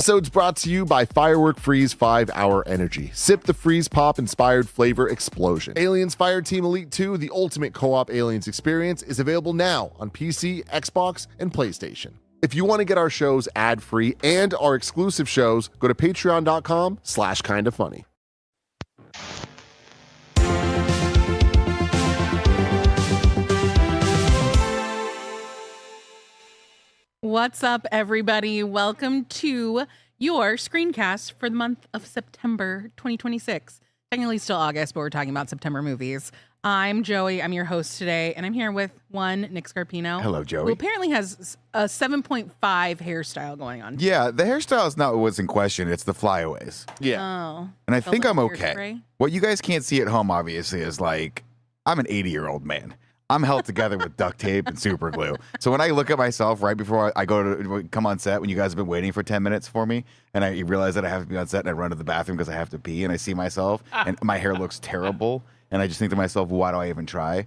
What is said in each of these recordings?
episode's brought to you by Firework Freeze 5-Hour Energy. Sip the Freeze Pop inspired flavor explosion. Aliens Fireteam Elite 2, the ultimate co-op Aliens experience, is available now on PC, Xbox, and PlayStation. If you want to get our shows ad-free and our exclusive shows, go to patreon.com/kindafunny. What's up, everybody? Welcome to your Screencast for the month of September 2026. Technically still August, but we're talking about September movies. I'm Joey. I'm your host today, and I'm here with Nick Scarpino. Hello, Joey. Who apparently has a 7.5 hairstyle going on. Yeah, the hairstyle is not what's in question. It's the flyaways. Yeah. Oh. And I think I'm okay. Spray? What you guys can't see at home, obviously, is like, I'm an 80-year-old man. I'm held together with duct tape and super glue. So when I look at myself right before I go to come on set, when you guys have been waiting for 10 minutes for me, and I realize that I have to be on set and I run to the bathroom because I have to pee, and I see myself, and my hair looks terrible, and I just think to myself, why do I even try?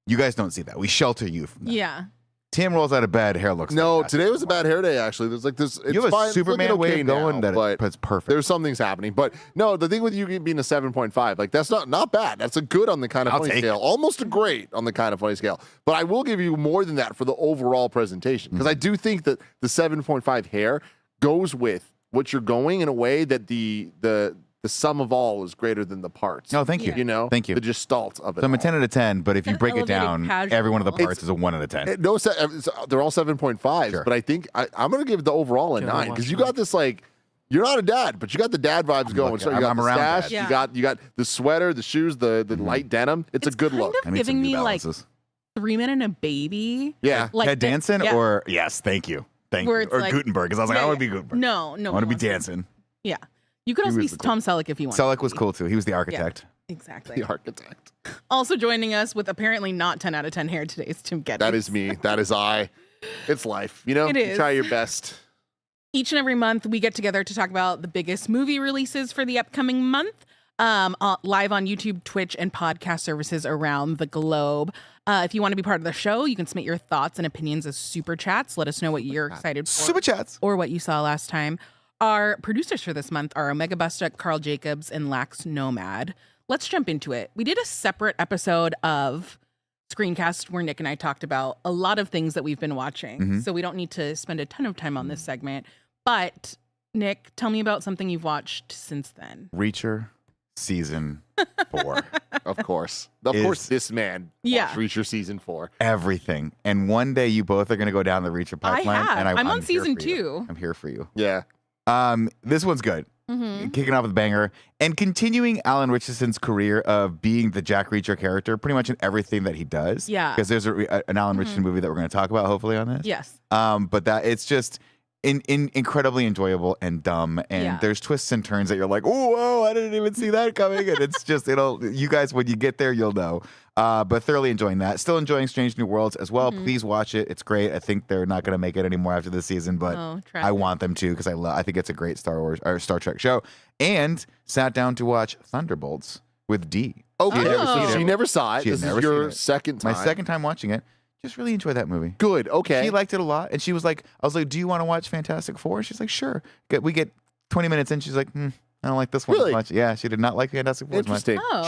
You guys don't see that. We shelter you from that. Yeah. Tim rolls out of bed, hair looks No, fantastic. today was a bad hair day, actually. There's like this. It's You have fine. a Superman way of going now, but it's perfect. there's some things happening. But no, the thing with you being a 7.5, like that's not bad. That's a good on the kind of I'll funny take scale. it. Almost a great on the kind of funny scale. But I will give you more than that for the overall presentation. Because I do think that the 7.5 hair goes with what you're going in a way that the sum of all is greater than the parts. No, thank you. You know? Thank you. The gestalt of it. So I'm a all. 10 out of 10, but if you An break it elevated down, casual. every one of the parts is a 1 out of 10. No, they're all 7.5s, Sure. but I think I'm going to give the overall a 9 because you got this like, you're not a dad, but you got the dad vibes going. lucky. So you got I'm the around stash, dad. Yeah. you got the sweater, the shoes, the light denim. It's a good kind look. of I need some giving New me like Balances. 3 Men and a Baby. Yeah. Like Ted Danson yeah. or yes, thank you. Thank Where you. it's Or like- Gutenberg, because I was like, Yeah, I want to yeah. be Gutenberg. No, I want to be wants dancing. Yeah. You could also be was the Tom Selleck if you want. Selleck was cool too. He was the architect. Exactly. The architect. Also joining us with apparently not 10 out of 10 hair today is Tim Geddes. That is me. That is I. It's life. You know, It You is. try your best. Each and every month, we get together to talk about the biggest movie releases for the upcoming month, live on YouTube, Twitch, and podcast services around the globe. If you want to be part of the show, you can submit your thoughts and opinions as super chats. Let us know what you're excited for Super chats. or what you saw last time. Our producers for this month are Omega Busta, Carl Jacobs, and Lax Nomad. Let's jump into it. We did a separate episode of Screencast where Nick and I talked about a lot of things that we've been watching. So we don't need to spend a ton of time on this segment. But Nick, tell me about something you've watched since then. Reacher season 4. Of course. Of Is- course, this man Yeah. watched Reacher season 4. Everything. And one day you both are going to go down the Reacher pipeline. have. And I'm on here season for you. 2. I'm here for you. Yeah. This one's good. Mm-hmm. Kicking off with a banger and continuing Alan Richardson's career of being the Jack Reacher character pretty much in everything that he does. Yeah. Because there's an Alan Richardson movie that we're going to talk about hopefully on this. Yes. But that it's just incredibly enjoyable and dumb, and Yeah. there's twists and turns that you're like, oh, whoa, I didn't even see that coming, and it's just you guys when you get there you'll know. But thoroughly enjoying that. Still enjoying Strange New Worlds as well. Please watch it. It's great. I think they're not going to make it anymore after this season, but Oh, I tragic. want them to because I think it's a great Star Wars or Star Trek show. And sat down to watch Thunderbolts with D. Okay. She had never Oh. seen She it. never saw it. She had This never is your seen it. second time. My second time watching it. Just really enjoyed that movie. Good. Okay. She liked it a lot, and she was like, I was like, do you want to watch Fantastic Four? She's like, sure. We get 20 minutes in, she's like, I don't like this one Really? as much. Yeah, she did not like Fantastic Four as much. Interesting. Oh.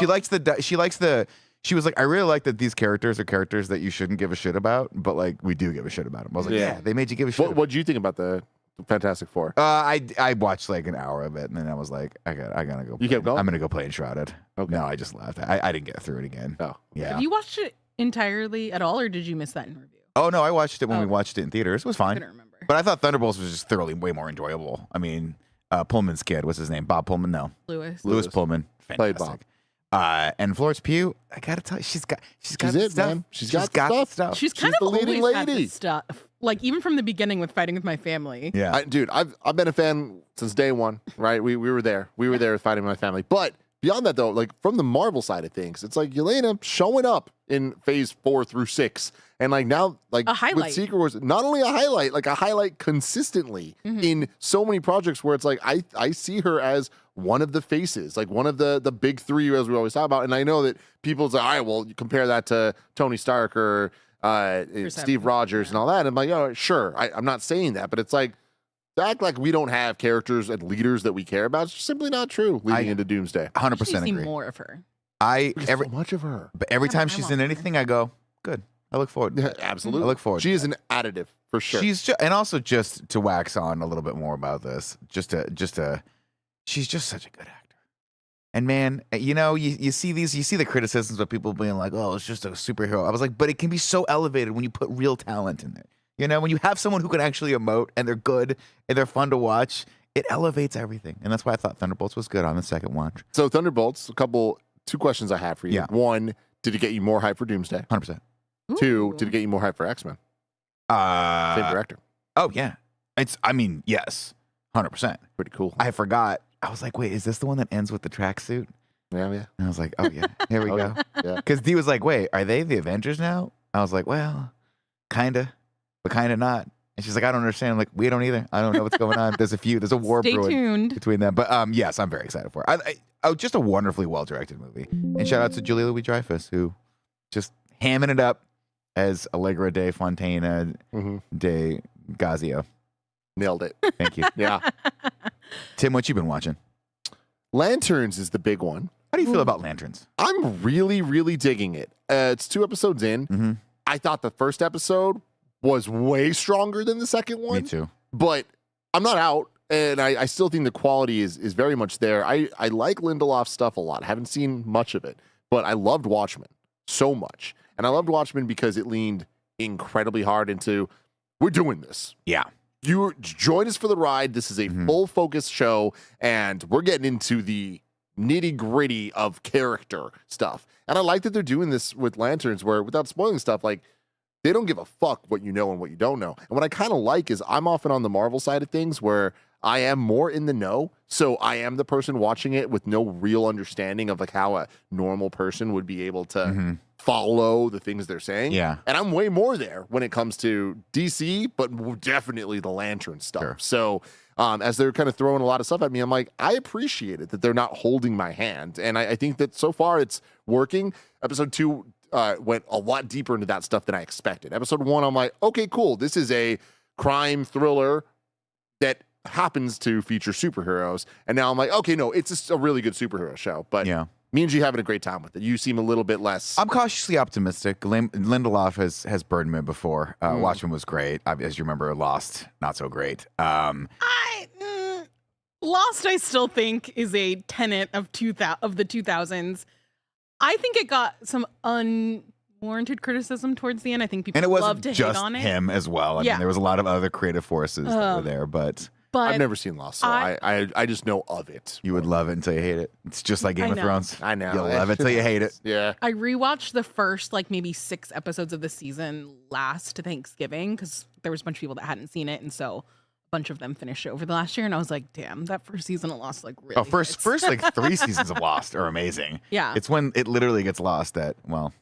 She was like, I really like that these characters are characters that you shouldn't give a shit about, but like we do give a shit about them. I was like, Yeah. yeah, they made you give a shit. What do you think about the Fantastic Four? I watched like an hour of it, and then I was like, I gotta go. You kept going? I'm gonna go play Enshrouded. Okay. No, I just left. I didn't get through it again. Oh. Yeah. Have you watched it entirely at all, or did you miss that in review? Oh no, I watched it when Oh. we watched it in theaters. It was I fine. couldn't remember. But I thought Thunderbolts was just thoroughly way more enjoyable. I mean, Pullman's kid, what's his name? Bob Pullman? No. Lewis. Lewis Pullman. Played Fantastic. And Florence Pugh, I gotta tell you, she's got She's the stuff. man. She's got the stuff. She's kind She's of the leading always had lady. this stuff. Like even from the beginning with Fighting with My Family. Yeah. Dude, I've been a fan since day one, right? We were there. We were there fighting my family. But beyond that, though, like from the Marvel side of things, it's like Yelena showing up in phase 4 through 6. And like now, like A highlight. with Secret Wars, not only a highlight, like a highlight consistently in so many projects where it's like I see her as one of the faces, like one of the big three as we always talk about. And I know that people say, all right, well, you compare that to Tony Stark or Steve Evans, Rogers and all that. And I'm like, oh, sure. I'm not saying that, but it's like To act like we don't have characters and leaders that we care about is simply not true leading into Doomsday. 100% See agree. more of her. So much of her. But every Yeah, time but she's I'm in all anything, I go, good. I look forward. Yeah, absolutely. I look forward. She is an additive for sure. And also just to wax on a little bit more about this, she's just such a good actor. And man, you see the criticisms of people being like, oh, it's just a superhero. I was like, but it can be so elevated when you put real talent in it. When you have someone who can actually emote and they're good and they're fun to watch, it elevates everything. And that's why I thought Thunderbolts was good on the second watch. So Thunderbolts, two questions I have for you. Yeah. One, did it get you more hype for Doomsday? 100%. Two, did it get you more hype for X-Men? Same director. Oh, yeah. Yes. 100%. Pretty cool. I forgot. I was like, wait, is this the one that ends with the tracksuit? Yeah. And I was like, oh, yeah. Here we Oh, go. Yeah. Because Dee was like, wait, are they the Avengers now? I was like, well, kind of, but kind of not. And she's like, I don't understand. I'm like, we don't either. I don't know what's going on. There's a war Stay brewing tuned. between them. But yes, I'm very excited for it. Just a wonderfully well-directed movie. And shout out to Julia Louis-Dreyfus, who just hamming it up as Allegra de Fontana de Gazio. Nailed it. Thank you. Yeah. Tim, what you been watching? Lanterns is the big one. How do you feel about Lanterns? I'm really, really digging it. It's 2 episodes in. Mm-hmm. I thought the first episode was way stronger than the second one. Me too. But I'm not out, and I still think the quality is very much there. I like Lindelof's stuff a lot. I haven't seen much of it, but I loved Watchmen so much. And I loved Watchmen because it leaned incredibly hard into, we're doing this. Yeah. You join us for the ride. This is a full focus show, and we're getting into the nitty gritty of character stuff. And I like that they're doing this with Lanterns, where without spoiling stuff, like they don't give a fuck what you know and what you don't know. And what I kind of like is I'm often on the Marvel side of things where I am more in the know. So I am the person watching it with no real understanding of like how a normal person would be able to follow the things they're saying. Yeah. And I'm way more there when it comes to DC, but definitely the Lantern stuff. Sure. So as they're kind of throwing a lot of stuff at me, I'm like, I appreciate it that they're not holding my hand. And I think that so far it's working. Episode 2 went a lot deeper into that stuff than I expected. Episode 1, I'm like, okay, cool. This is a crime thriller that happens to feature superheroes. And now I'm like, okay, no, it's just a really good superhero show. But Yeah. me and G having a great time with it. You seem a little bit less. I'm cautiously optimistic. Lindelof has burned me before. Watchmen was great. As you remember, Lost, not so great. Lost, I still think, is a tenet of the 2000s. I think it got some unwarranted criticism towards the end. I think people And it love wasn't to hate just on it. him as well. I Yeah. mean, there was a lot of other creative forces that were there, but But I've never seen Lost, so I just know of it. you would love it until you hate it. It's just like Game I of know. Thrones. I know. You'll love it till you hate it. Yeah. I rewatched the first maybe 6 episodes of the season last Thanksgiving because there was a bunch of people that hadn't seen it, and so a bunch of them finished it over the last year, and I was like, damn, that first season of Lost really Oh, first hits. like 3 seasons of Lost are amazing. Yeah. It's when it literally gets lost that, well,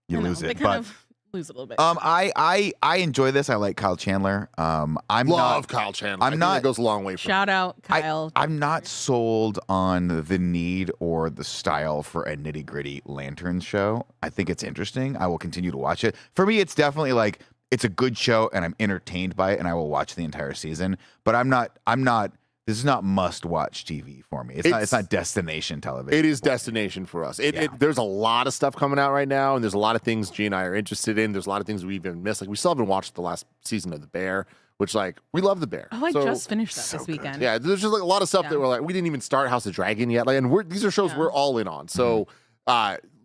you I know, lose they it. kind But of lose it a little bit. I enjoy this. I like Kyle Chandler. I'm Love not Kyle Chandler. I'm I think not- that goes a long way for me. Shout out Kyle. I'm not sold on the need or the style for a nitty gritty Lanterns show. I think it's interesting. I will continue to watch it. For me, it's definitely like it's a good show and I'm entertained by it and I will watch the entire season. But I'm not. This is not must watch TV for me. It's not destination television. It is destination for us. There's a lot of stuff coming out right now, and there's a lot of things G and I are interested in. There's a lot of things we've even missed. Like we still haven't watched the last season of The Bear, which we love The Bear. Oh, I So- just finished that so this good. weekend. Yeah, there's just like a lot of stuff Yeah. that we're like, we didn't even start House of Dragon yet. Like, and these are shows Yeah. we're all in on. So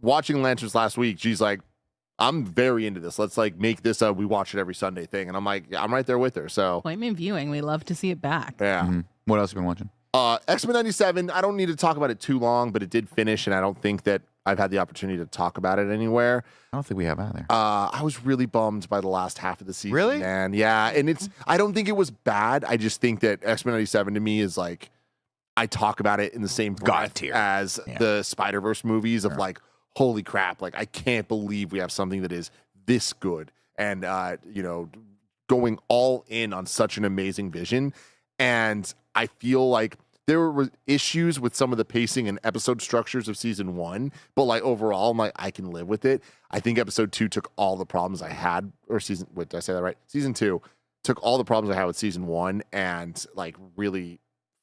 watching Lanterns last week, G's like, I'm very into this. Let's make this a we watch it every Sunday thing. And I'm like, yeah, I'm right there with her. So Appointment viewing. We love to see it back. yeah. Mhm. What else have you been watching? X-Men 97, I don't need to talk about it too long, but it did finish, and I don't think that I've had the opportunity to talk about it anywhere. I don't think we have either. I was really bummed by the last half of the season. Really? Man. Yeah. And I don't think it was bad. I just think that X-Men 97 to me is like, I talk about it in the same God breath tier. as Yeah. the Spider-Verse movies of Sure. like, holy crap, like I can't believe we have something that is this good and, going all in on such an amazing vision. And I feel like there were issues with some of the pacing and episode structures of season 1, but overall, I'm like, I can live with it. I think episode 2 took all the problems I had, or did I say that right? Season 2 took all the problems I had with season 1 and like really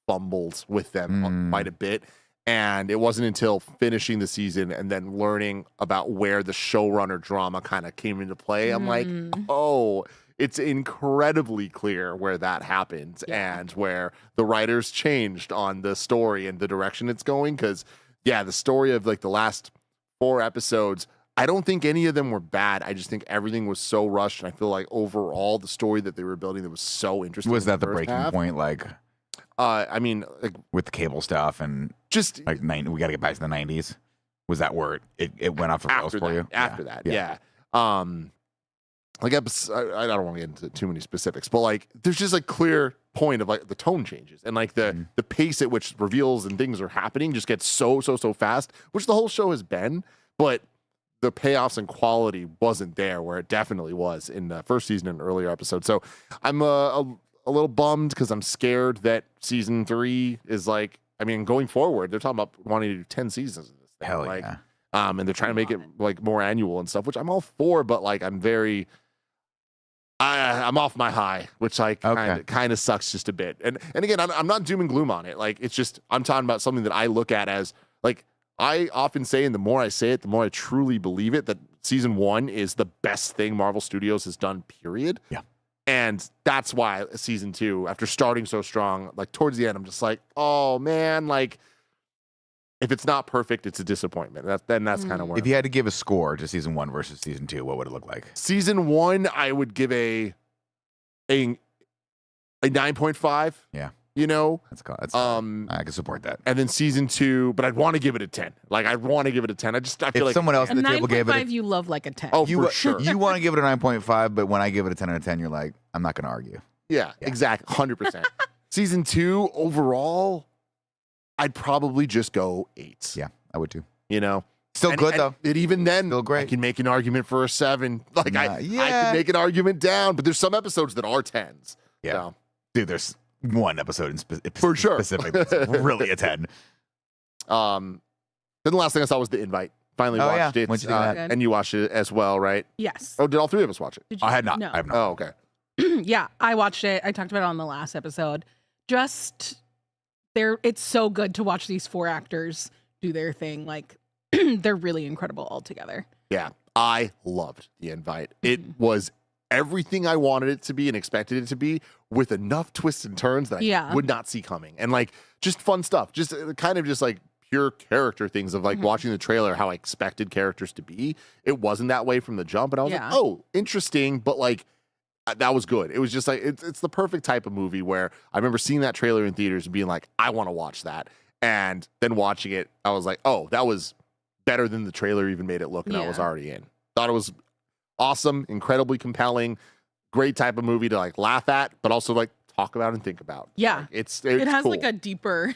fumbled with them quite a bit. And it wasn't until finishing the season and then learning about where the showrunner drama kind of came into play. I'm like, oh, it's incredibly clear where that happened and where the writers changed on the story and the direction it's going. Because, the story of like the last 4 episodes, I don't think any of them were bad. I just think everything was so rushed. And I feel like overall the story that they were building that was so interesting. Was that the breaking point? Like, I mean, like with the cable stuff and just like we got to get back to the 90s. Was that where it went off the rails for you? After that, yeah. Like I don't want to get into too many specifics, but like there's just like clear point of like the tone changes and like the pace at which reveals and things are happening just gets so fast, which the whole show has been, but the payoffs and quality wasn't there where it definitely was in the first season and earlier episodes. So I'm a little bummed because I'm scared that season 3 is like, I mean, going forward, they're talking about wanting to do 10 seasons of this thing. Hell like, yeah. And they're trying to make it like more annual and stuff, which I'm all for, but like I'm off my high, which like kind of sucks just a bit. And again, I'm not doom and gloom on it. Like it's just I'm talking about something that I look at as like I often say, and the more I say it, the more I truly believe it, that season 1 is the best thing Marvel Studios has done, period. Yeah. And that's why season 2, after starting so strong, like towards the end, I'm just like, oh man, like if it's not perfect, it's a disappointment. Then that's kind of where. If you had to give a score to season 1 versus season 2, what would it look like? Season 1, I would give a 9.5. Yeah. You know, that's I can support that. And then season 2, but I'd want to give it a 10. Like I'd want to give it a 10. I feel like someone else at the table gave it a 9.5, you love like a 10. Oh, for sure. You want to give it a 9.5, but when I give it a 10 out of 10, you're like, I'm not going to argue. Yeah, exactly. 100%. Season 2 overall, I'd probably just go 8. Yeah, I would too. You know, still good though. And even then, still great. I can make an argument for a 7. Like I can make an argument down, but there's some episodes that are 10s. Yeah, so. Dude, there's one episode for sure specific that's really a 10. Then the last thing I saw was The Invite. Finally watched it. And you watched it as well, right? Yes. Oh, did all 3 of us watch it? I had not. No. I have not. Oh, okay. Yeah, I watched it. I talked about it on the last episode. Just it's so good to watch these 4 actors do their thing. Like they're really incredible all together. Yeah, I loved The Invite. It was everything I wanted it to be and expected it to be, with enough twists and turns that I would not see coming. And like just fun stuff, just kind of just like pure character things of like watching the trailer, how I expected characters to be. It wasn't that way from the jump. And I was like, oh, interesting. But like, that was good. It was just like, it's the perfect type of movie where I remember seeing that trailer in theaters and being like, I want to watch that. And then watching it, I was like, oh, that was better than the trailer even made it look. And I was already in. Thought it was awesome, incredibly compelling, great type of movie to like laugh at, but also like talk about and think about. Yeah. Like, it's it has cool. like a deeper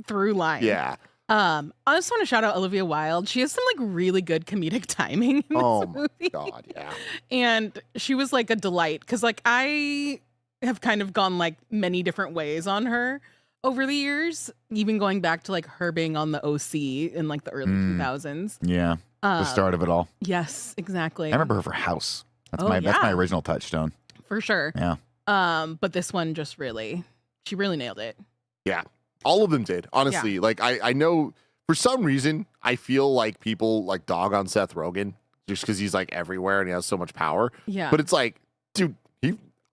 through line. Yeah. I just want to shout out Olivia Wilde. She has some like really good comedic timing in this movie. My God, yeah. And she was like a delight because like I have kind of gone like many different ways on her over the years, even going back to like her being on the OC in like the early 2000s. Yeah. The start of it all. Yes, exactly. I remember her for House. That's my original touchstone. For sure. Yeah. But this one just she really nailed it. Yeah. All of them did, honestly. Like I know for some reason I feel like people like dog on Seth Rogen just because he's like everywhere and he has so much power. Yeah. But it's like, dude,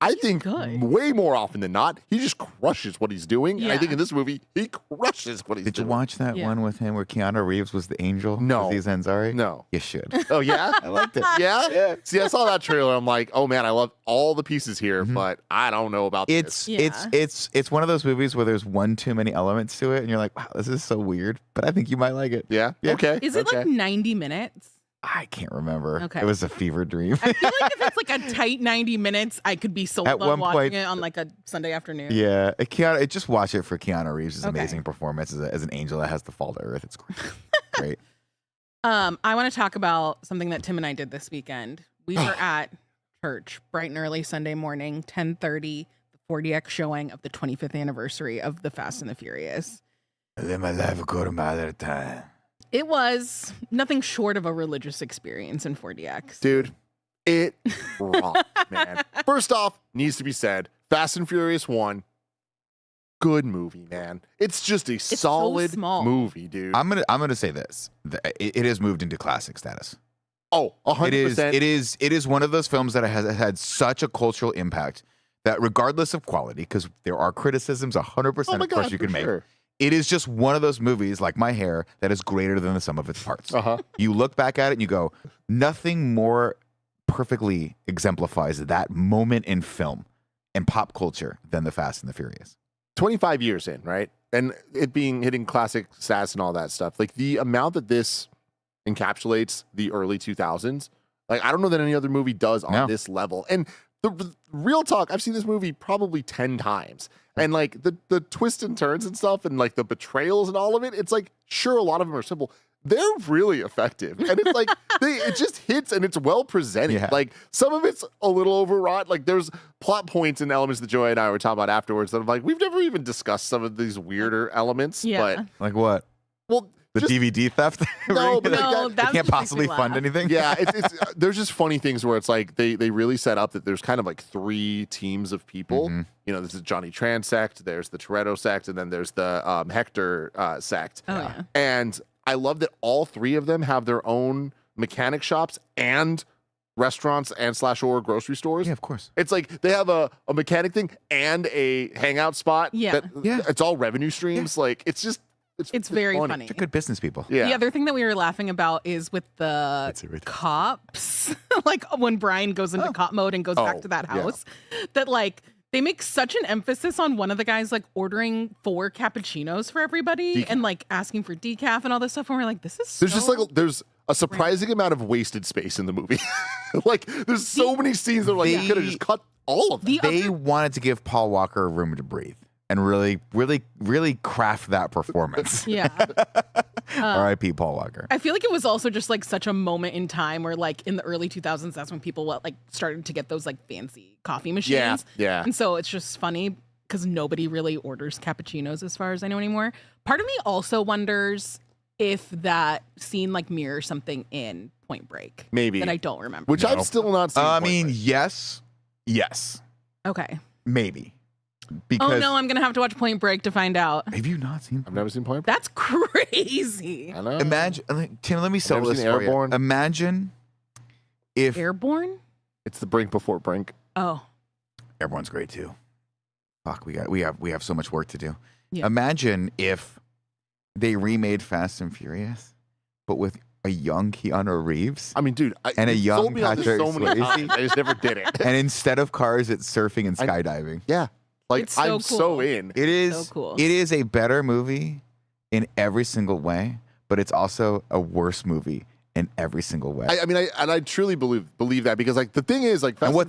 I think way more often than not, he just crushes what he's doing. Yeah. And I think in this movie, he crushes what he's doing. Did you watch that one with him where Keanu Reeves was the angel? No. Aziz Ansari? No. You should. Oh, yeah? I liked it. Yeah? See, I saw that trailer. I'm like, oh, man, I love all the pieces here, but I don't know about this. It's one of those movies where there's one too many elements to it, and you're like, wow, this is so weird, but I think you might like it. Yeah? Okay. Is it like 90 minutes? I can't remember. Okay. It was a fever dream. I feel like if it's like a tight 90 minutes, I could be sold on watching it on like a Sunday afternoon. Yeah. Just watch it for Keanu Reeves' amazing performance as an angel that has to fall to earth. It's great. Great. I want to talk about something that Tim and I did this weekend. We were at church bright and early Sunday morning, 10:30, the 40X showing of the 25th anniversary of The Fast and the Furious. I live my life a quarter mile at a time. It was nothing short of a religious experience in 40X. Dude, It rocked, man. First off, needs to be said, Fast and Furious 1, good movie, man. It's just a solid movie, dude. I'm gonna say this. It has moved into classic status. Oh, 100%. It is one of those films that has had such a cultural impact that regardless of quality, because there are criticisms 100% of course you can make. It is just one of those movies, like My Hair, that is greater than the sum of its parts. You look back at it and you go, nothing more perfectly exemplifies that moment in film and pop culture than The Fast and the Furious. 25 years in, right? And it being hitting classic stats and all that stuff. Like the amount that this encapsulates the early 2000s, like I don't know that any other movie does on this level. And the real talk, I've seen this movie probably 10 times. And like the twists and turns and stuff and like the betrayals and all of it, it's like, sure, a lot of them are simple. They're really effective. And it's like, it just hits and it's well presented. Yeah. Like some of it's a little overwrought. Like there's plot points and elements that Joy and I were talking about afterwards that I'm like, we've never even discussed some of these weirder elements. Yeah. But like what? Well, the DVD theft? No, but no, they can't possibly fund anything. Yeah, it's there's just funny things where it's like they really set up that there's kind of like 3 teams of people. Mm-hmm. You know, there's the Johnny Tran sect, there's the Toretto sect, and then there's the Hector sect. Oh, yeah. And I love that all 3 of them have their own mechanic shops and restaurants and /or grocery stores. Yeah, of course. It's like they have a mechanic thing and a hangout spot. Yeah. It's all revenue streams. Like it's just It's very funny. They're good business people. Yeah. The other thing that we were laughing about is with the cops, like when Brian goes into cop mode and goes back to that house, that like they make such an emphasis on one of the guys like ordering 4 cappuccinos for everybody and like asking for decaf and all this stuff. And we're like, this is there's just like there's a surprising amount of wasted space in the movie. Like there's so many scenes that are like you could have just cut all of them. They wanted to give Paul Walker room to breathe and really craft that performance. Yeah. R.I.P. Paul Walker. I feel like it was also just like such a moment in time where like in the early 2000s, that's when people like started to get those like fancy coffee machines. Yeah. And so it's just funny because nobody really orders cappuccinos as far as I know anymore. Part of me also wonders if that scene like mirrors something in Point Break. Maybe. That I don't remember. Which I've still not seen. I mean, yes. Okay. Maybe. Because oh no, I'm gonna have to watch Point Break to find out. Have you not seen? I've never seen Point Break. That's crazy. I know. Imagine, Tim. Let me sell this for Airborne. you. Imagine if Airborne? It's the Brink before Brink. Oh. Airborne's great too. Fuck, we have so much work to do. Yeah. Imagine if they remade Fast and Furious, but with a young Keanu Reeves. I mean, dude, and a you young sold me on this Patrick so many Swayze. times. I just never did it. And instead of cars, it's surfing and skydiving. Yeah. Like It's so I'm cool. so in. It is So cool. It is a better movie in every single way, but it's also a worse movie in every single way. I mean, I truly believe that because like the thing is like, what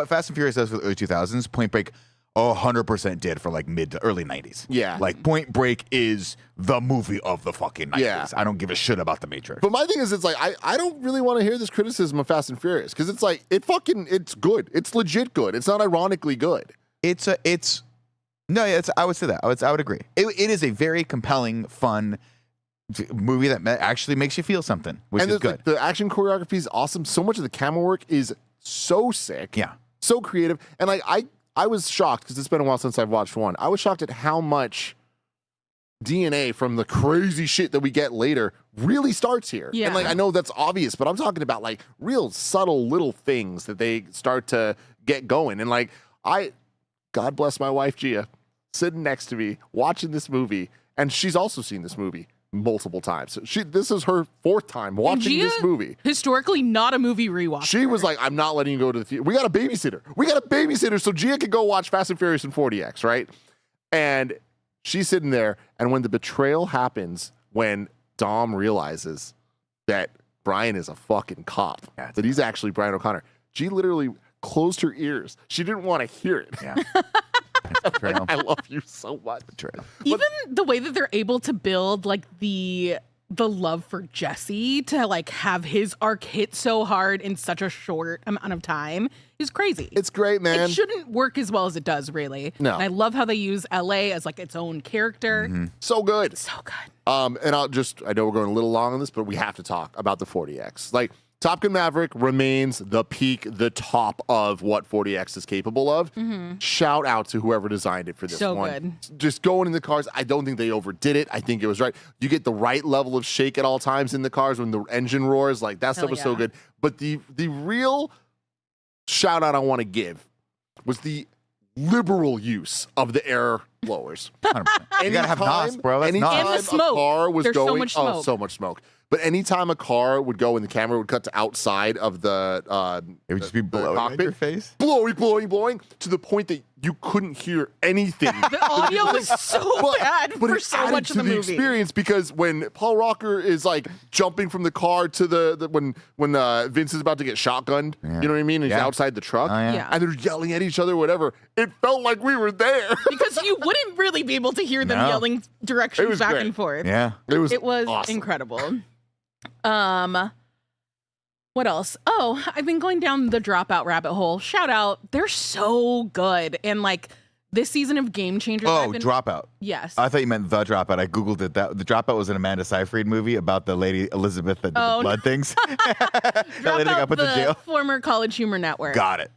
Fast and Furious does for the early 2000s, Point Break 100% did for like mid to early 90s. Yeah. Like Point Break is the movie of the fucking 90s. Yeah. I don't give a shit about The Matrix. But my thing is, it's like I don't really want to hear this criticism of Fast and Furious because it's like it's good. It's legit good. It's not ironically good. I would say that. I would agree. It is a very compelling, fun movie that actually makes you feel something, which is good. Like, the action choreography is awesome. So much of the camera work is so sick. Yeah. So creative. And like I was shocked because it's been a while since I've watched one. I was shocked at how much DNA from the crazy shit that we get later really starts here. Yeah. And like I know that's obvious, but I'm talking about like real subtle little things that they start to get going. And like God bless my wife Gia, sitting next to me watching this movie, and she's also seen this movie multiple times. This is her 4th time watching this movie. Historically, not a movie rewatch. She was like, "I'm not letting you go to the theater. We got a babysitter. So Gia could go watch Fast and Furious and 40X, right?" And she's sitting there, and when the betrayal happens, when Dom realizes that Brian is a fucking cop, that he's actually Brian O'Connor, she literally closed her ears. She didn't want to hear it. Yeah. Like, I love you so much. Even the way that they're able to build like the love for Jesse to like have his arc hit so hard in such a short amount of time is crazy. It's great, man. It shouldn't work as well as it does, really. No. And I love how they use LA as like its own character. Mm-hmm. So good. So good. And I know we're going a little long on this, but we have to talk about the 40X. Like, Top Gun Maverick remains the peak, the top of what 40X is capable of. Shout out to whoever designed it for this So one. good. Just going in the cars, I don't think they overdid it. I think it was right. You get the right level of shake at all times in the cars when the engine roars. Like, that stuff was so good. But the real shout out I want to give was the liberal use of the air blowers. 100%. You gotta have NOS, bro. That's NOS. And the smoke. A car was There's going, so much smoke. so much smoke. But anytime a car would go and the camera would cut to outside of the It would just be blowing in your face. blowing to the point that you couldn't hear anything. The audio was so bad for so much of the movie. Experience, because when Paul Walker is like jumping from the car to the when Vince is about to get shotgunned, you know what I mean? And he's outside the truck, Yeah. and they're yelling at each other, whatever. It felt like we were there. Because you wouldn't really be able to hear them yelling directions back great. and forth. Yeah. It was awesome. Incredible. What else? Oh, I've been going down the Dropout rabbit hole. Shout out. They're so good. And like this season of Game Changers. Dropout. Yes. I thought you meant The Dropout. I Googled it. The Dropout was an Amanda Seyfried movie about the lady Elizabeth that did the blood things. That lady got put to jail. Former College Humor Network. Got it.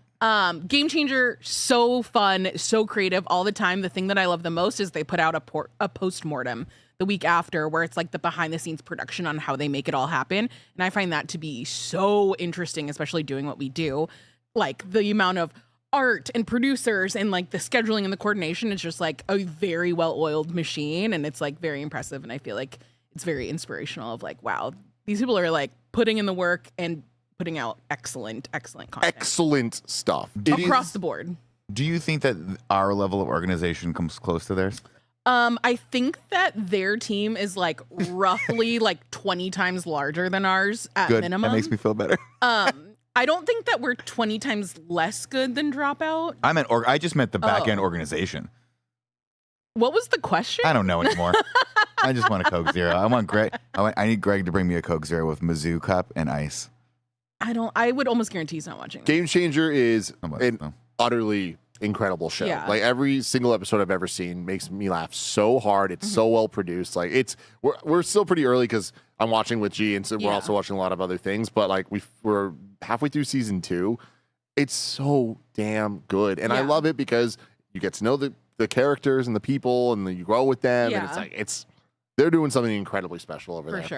Game Changer, so fun, so creative all the time. The thing that I love the most is they put out a post-mortem the week after where it's like the behind the scenes production on how they make it all happen. And I find that to be so interesting, especially doing what we do. Like the amount of art and producers and like the scheduling and the coordination is just like a very well-oiled machine. And it's like very impressive. And I feel like it's very inspirational of like, wow, these people are like putting in the work and putting out excellent content. Excellent stuff. Across the board. Do you think that our level of organization comes close to theirs? I think that their team is like roughly like 20 times larger than ours at Good. minimum. That makes me feel better. I don't think that we're 20 times less good than Dropout. I just meant the back end organization. What was the question? I don't know anymore. I just want a Coke Zero. I need Greg to bring me a Coke Zero with Mizzou cup and ice. I would almost guarantee he's not watching. Game Changer is an utterly incredible show. Yeah. Like every single episode I've ever seen makes me laugh so hard. It's so well produced. Like we're still pretty early because I'm watching with G, and so we're also watching a lot of other things. But like we're halfway through season 2. It's so damn good, and I love it because you get to know the characters and the people, and then you grow with them, and it's like they're doing something incredibly special over there. For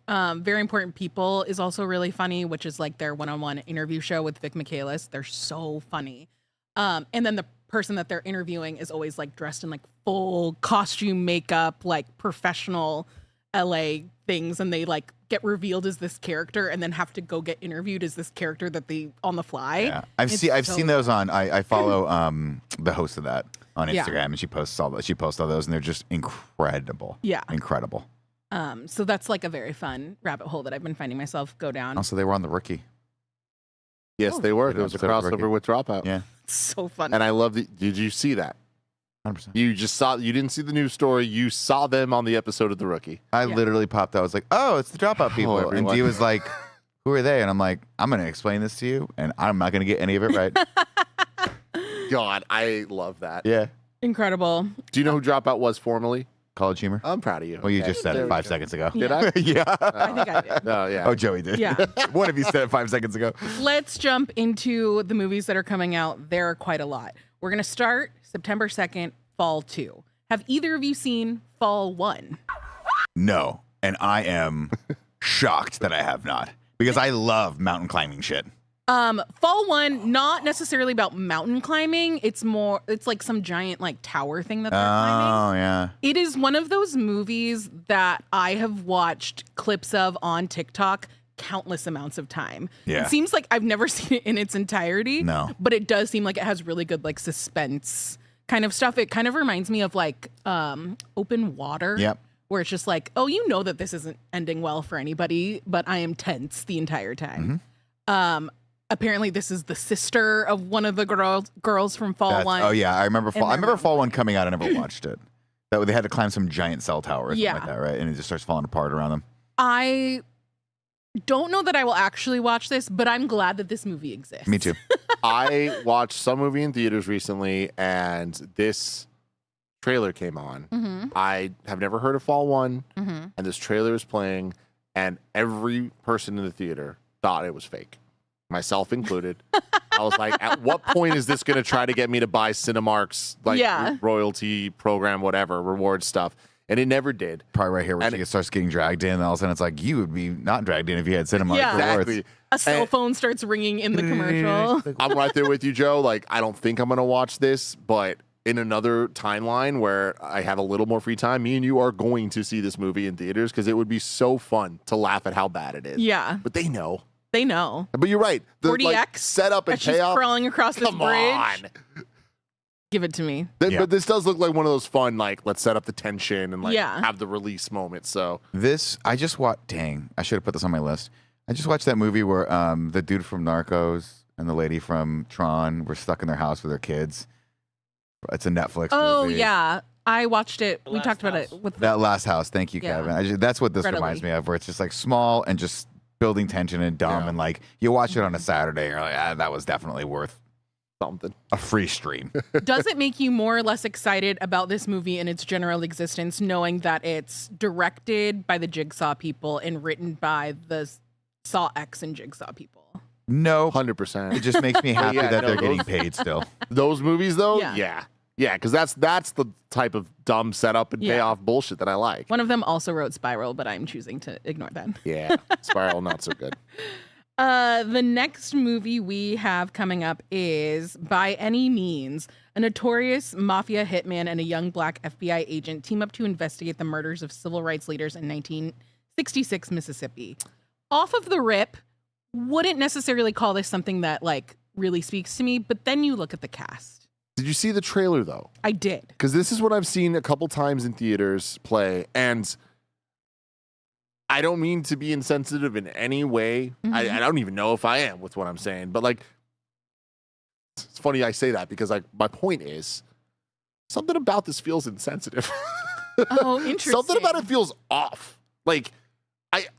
sure. Very Important People is also really funny, which is like their one-on-one interview show with Vic Michaelis. They're so funny. And then the person that they're interviewing is always like dressed in like full costume makeup, like professional LA things. And they like get revealed as this character and then have to go get interviewed as this character that they on the fly. Yeah. I've seen those on, I follow the host of that on Instagram, and she posts all those, and they're just incredible. Yeah. Incredible. So that's like a very fun rabbit hole that I've been finding myself go down. Also, they were on The Rookie. Yes, they were. There was a crossover with Dropout. Yeah. So fun. And I love did you see that? 100%. You didn't see the news story. You saw them on the episode of The Rookie. I literally popped out. I was like, oh, it's the Dropout people. And Dee was like, who are they? And I'm like, I'm going to explain this to you, and I'm not going to get any of it right. God, I love that. Yeah. Incredible. Do you know who Dropout was formerly? College Humor. I'm proud of you. Well, you just said it 5 seconds ago. Did I? Yeah. I think I did. Oh, yeah. Oh, Joey did. Yeah. One of you said it 5 seconds ago. Let's jump into the movies that are coming out. There are quite a lot. We're going to start September 2nd, Fall 2. Have either of you seen Fall 1? No. And I am shocked that I have not, because I love mountain climbing shit. Fall 1, not necessarily about mountain climbing. It's like some giant like tower thing that they're climbing. Oh, yeah. It is one of those movies that I have watched clips of on TikTok countless amounts of time. Yeah. It seems like I've never seen it in its entirety. No. But it does seem like it has really good like suspense kind of stuff. It kind of reminds me of like Open Water. Yep. Where it's just like, oh, you know that this isn't ending well for anybody, but I am tense the entire time. Apparently, this is the sister of one of the girls from Fall 1. Oh, yeah. I remember Fall 1 coming out. I never watched it. That they had to climb some giant cell tower or something like that, right? And it just starts falling apart around them. I don't know that I will actually watch this, but I'm glad that this movie exists. Me too. I watched some movie in theaters recently, and this trailer came on. I have never heard of Fall 1, and this trailer is playing, and every person in the theater thought it was fake, myself included. I was like, at what point is this going to try to get me to buy Cinemark's royalty program, whatever, reward stuff? And it never did. Probably right here where she starts getting dragged in, and all of a sudden it's like, you would be not dragged in if you had Cinemark rewards. Exactly. A cell phone starts ringing in the commercial. I'm right there with you, Joe. Like, I don't think I'm going to watch this, but in another timeline where I have a little more free time, me and you are going to see this movie in theaters because it would be so fun to laugh at how bad it is. Yeah. But they know. They know. But you're right. The 40X setup and she's payoff. crawling across this Come bridge. on. Give it to me. But this does look like one of those fun, like, let's set up the tension and Yeah. have the release moment. So I just watched. Dang, I should have put this on my list. I just watched that movie where the dude from Narcos and the lady from Tron were stuck in their house with their kids. It's a Netflix movie. Yeah. I watched it. We talked about it with That Last House. Thank you, Yeah. Kevin. That's what this Readily. reminds me of, where it's just like small and just building tension and dumb, and like you watch it on a Saturday, and you're like, that was definitely worth something. a free stream. Does it make you more or less excited about this movie and its general existence, knowing that it's directed by the Jigsaw people and written by the Saw X and Jigsaw people? No, 100%. it just makes me happy Yeah, that no, they're those- getting paid still. Those movies, though, Yeah. yeah, because that's the type of dumb setup and payoff bullshit that I like. One of them also wrote Spiral, but I'm choosing to ignore that. Yeah, Spiral, not so good. The next movie we have coming up is By Any Means. A notorious mafia hitman and a young black FBI agent team up to investigate the murders of civil rights leaders in 1966 Mississippi. Off of the rip, wouldn't necessarily call this something that like really speaks to me, but then you look at the cast. Did you see the trailer, though? I did. Because this is what I've seen a couple times in theaters play, and I don't mean to be insensitive in any way. I don't even know if I am with what I'm saying, but like, it's funny I say that because like my point is something about this feels insensitive. Oh, interesting. Something about it feels off. Like,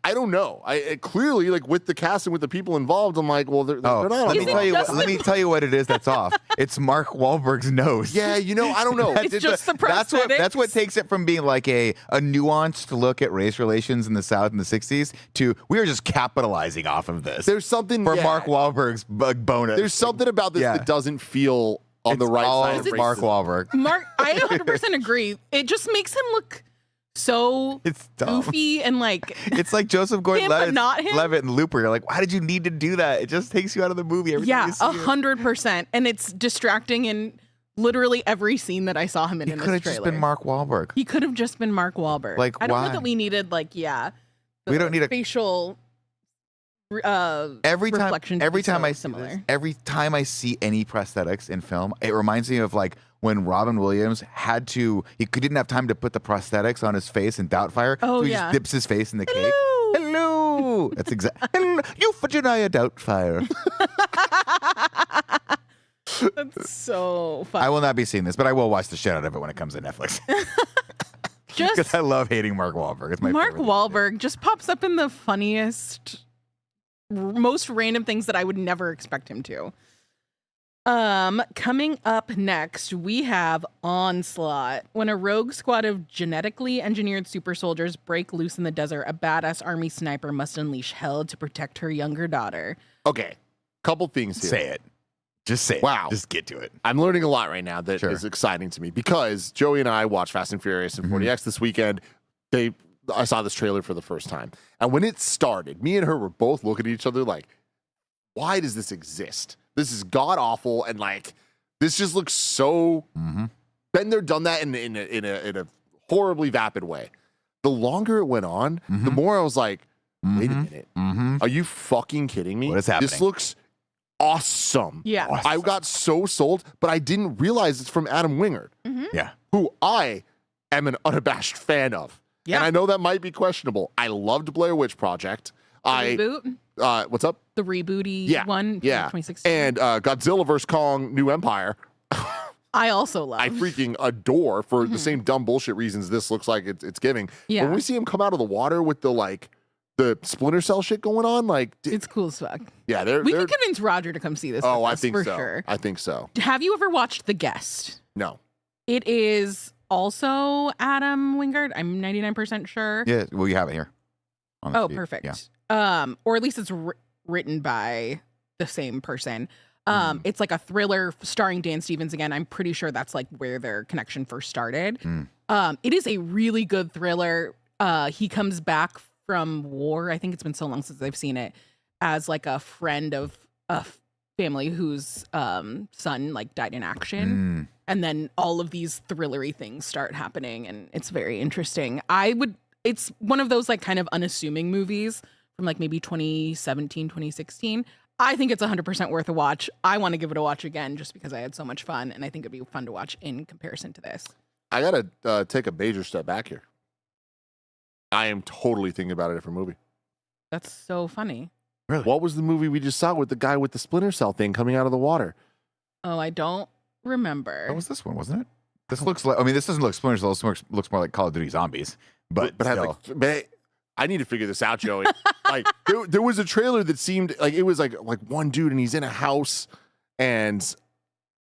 I don't know. I clearly, like, with the cast and with the people involved, I'm like, well, they're not. Let me tell you what it is that's off. It's Mark Wahlberg's nose. Yeah, I don't know. It's just the prosthetics. That's what takes it from being like a nuanced look at race relations in the South in the 60s to we are just capitalizing off of this. There's something for Mark Wahlberg's bonus. There's something about this that doesn't feel on the right side of Mark racism. Wahlberg. I 100% agree. It just makes him look so It's dumb. goofy and like It's like Joseph him, but Gordon-Levitt not him. Levitt and Looper. You're like, why did you need to do that? It just takes you out of the movie every time you see it. 100%. And it's distracting in literally every scene that I saw him in He this could have trailer. just been Mark Wahlberg. He could have just been Mark Wahlberg. Like, I don't know why? that we needed We don't need a facial every reflection. time I see similar. this, every time I see any prosthetics in film, it reminds me of like when Robin Williams didn't have time to put the prosthetics on his face in Doubtfire, so he just dips his face in the cake. Hello. That's exactly. You Virginia Doubtfire. That's so fun. I will not be seeing this, but I will watch the shit out of it when it comes to Netflix. Because Just I love hating Mark Wahlberg. It's my Mark favorite. Wahlberg just pops up in the funniest, most random things that I would never expect him to. Coming up next, we have Onslaught. When a rogue squad of genetically engineered super soldiers break loose in the desert, a badass army sniper must unleash hell to protect her younger daughter. Okay, couple things here. Say it. Just say Wow. it. Just get to it. I'm learning a lot right now that is exciting to me because Joey and I watched Fast and Furious and 40X this weekend. I saw this trailer for the first time. And when it started, me and her were both looking at each other like, why does this exist? This is god awful. And like, this just looks so been there, done that in a horribly vapid way. The longer it went on, the more I was like, wait a minute. Are you fucking kidding me? What is happening? This looks awesome. Yeah. Awesome. I got so sold, but I didn't realize it's from Adam Wingard, Yeah. who I am an unabashed fan of. Yeah. And I know that might be questionable. I loved Blair Witch Project. Reboot? What's up? The rebooty one? Yeah. 2016. And Godzilla vs. Kong New Empire. I also love. I freaking adore for the same dumb bullshit reasons this looks like it's giving. Yeah. When we see him come out of the water with the Splinter Cell shit going on, It's cool as fuck. yeah, We can convince Roger to come see this. Oh, with I us, think for so. sure. I think so. Have you ever watched The Guest? No. It is also Adam Wingard. I'm 99% sure. Yeah. Well, you have it here. On the Oh, sheet. perfect. Yeah. Or at least it's written by the same person. Mm. It's like a thriller starring Dan Stevens again. I'm pretty sure that's like where their connection first started. It is a really good thriller. He comes back from war. I think it's been so long since I've seen it, as like a friend of a family whose son like died in action. And then all of these thrillery things start happening, and it's very interesting. It's one of those like kind of unassuming movies from like maybe 2017, 2016. I think it's 100% worth a watch. I want to give it a watch again just because I had so much fun, and I think it'd be fun to watch in comparison to this. I gotta take a major step back here. I am totally thinking about a different movie. That's so funny. Really? What was the movie we just saw with the guy with the Splinter Cell thing coming out of the water? Oh, I don't remember. That was this one, wasn't it? This looks like, I mean, this doesn't look Splinter Cell. This looks more like Call of Duty Zombies. But I need to figure this out, Joey. Like there was a trailer that seemed like it was like one dude and he's in a house, and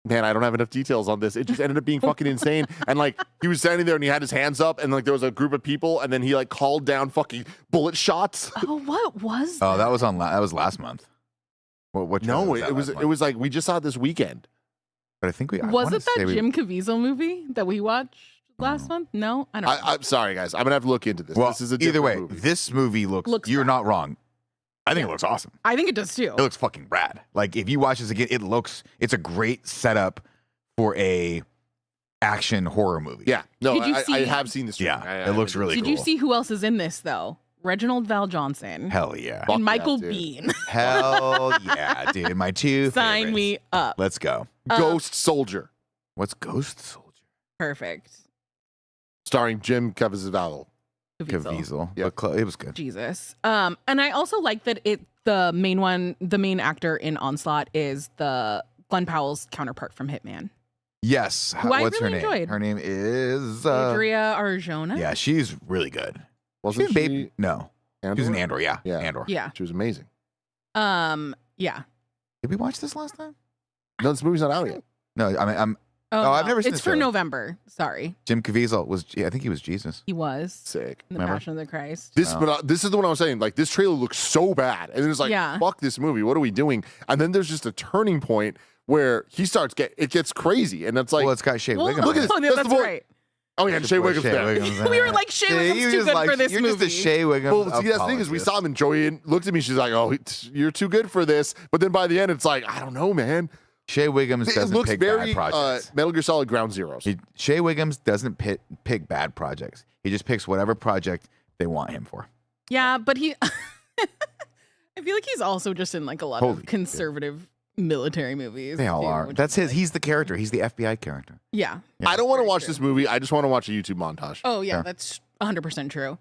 man, I don't have enough details on this. It just ended up being fucking insane. And like he was standing there and he had his hands up, and like there was a group of people, and then he like called down fucking bullet shots. Oh, what was that? Oh, that was last month. What No, it was like we just saw it this weekend. But I think was it that Jim Caviezel movie that we watched last month? No, I don't know. I'm sorry, guys. I'm gonna have to look into this. Well, this is a either way, movie. this movie looks you're bad. not wrong. I think it looks awesome. I think it does too. It looks fucking rad. Like if you watch this again, it's a great setup for a action horror movie. Yeah, no, Did you I see- have seen this. Yeah, it looks really Did cool. you see who else is in this though? Reginald Val Johnson Hell yeah. Fuck and Michael yeah, dude. Bean. Hell yeah, dude. My two Sign favorites. me up. Let's go. Ghost Soldier, What's Ghost Soldier? Perfect. starring Jim Caviezel. Caviezel. Yeah. But it was good. Jesus. And I also like that the main actor in Onslaught is the Glenn Powell's counterpart from Hitman. Yes. Who I What's really her name? enjoyed. Her name is Adria Arjona. Yeah, she's really good. Wasn't She was Baby? No. Andor? She was an Andor, yeah. Yeah. Andor. Yeah. She was amazing. Yeah. Did we watch this last time? No, this movie's not out yet. No, I mean Oh, I've never seen It's this for trailer. November. Sorry. Jim Caviezel was I think he was Jesus. He was Sick. in the Remember? Passion of the Christ. This, Wow. but this is the one I was saying. Like this trailer looks so bad, and then it's like, Yeah. fuck this movie. What are we doing? And then there's just a turning point where he starts it gets crazy, and it's like, Well, it's got Shea Well, Wiggum. look at in this. it. yeah, That's the that's point. right. oh yeah, Shea Wiggum's there. Wiggum's We were in like, it. Shea See, Wiggum's you too just good like- for this You're movie. just a Shea Wiggum. Well, see, that's the thing is, we saw him in Joey and looked at me. She's like, "Oh, you're too good for this." But then by the end, it's like, I don't know, man. Shea Wiggums It doesn't looks pick very bad projects. Metal Gear Solid Ground Zeroes. Shea Wiggums doesn't pick bad projects. He just picks whatever project they want him for. Yeah, but he I feel like he's also just in like a lot Holy of conservative military movies. They all too, are. which That's is his. like- He's the character. He's the FBI character. Yeah. I don't want to Very watch true. this movie. I just want to watch a YouTube montage. Oh yeah, Yeah. that's 100% true.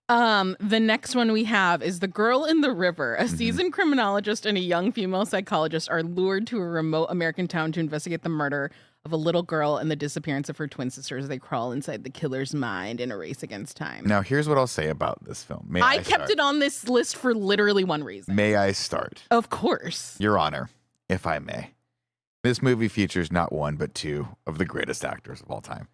The next one we have is The Girl in the River. A seasoned criminologist and a young female psychologist are lured to a remote American town to investigate the murder of a little girl and the disappearance of her twin sisters as they crawl inside the killer's mind in a race against time. Now, here's what I'll say about this film. May I I kept start? it on this list for literally one reason. May I start? Of course. Your Honor, if I may. This movie features not one, but two of the greatest actors of all time.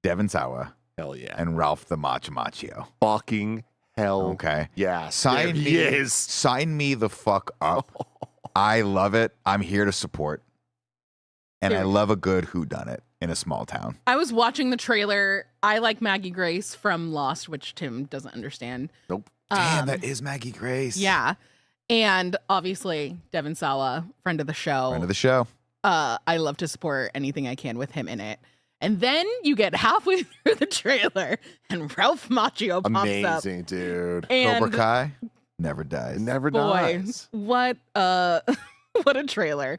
Devon Sawa Hell yeah. and Ralph the Macchio. Fucking hell. Okay. Yeah. Sign there me. he is. Sign me the fuck up. I love it. I'm here to support. And I Seriously. love a good whodunit in a small town. I was watching the trailer. I like Maggie Grace from Lost, which Tim doesn't understand. Nope. Damn, that is Maggie Grace. Yeah. And obviously, Devon Sawa, friend of the show. Friend of the show. I love to support anything I can with him in it. And then you get halfway through the trailer and Ralph Macchio pops up. Amazing, dude. And Cobra Kai never dies. It never boy, dies. what what a trailer.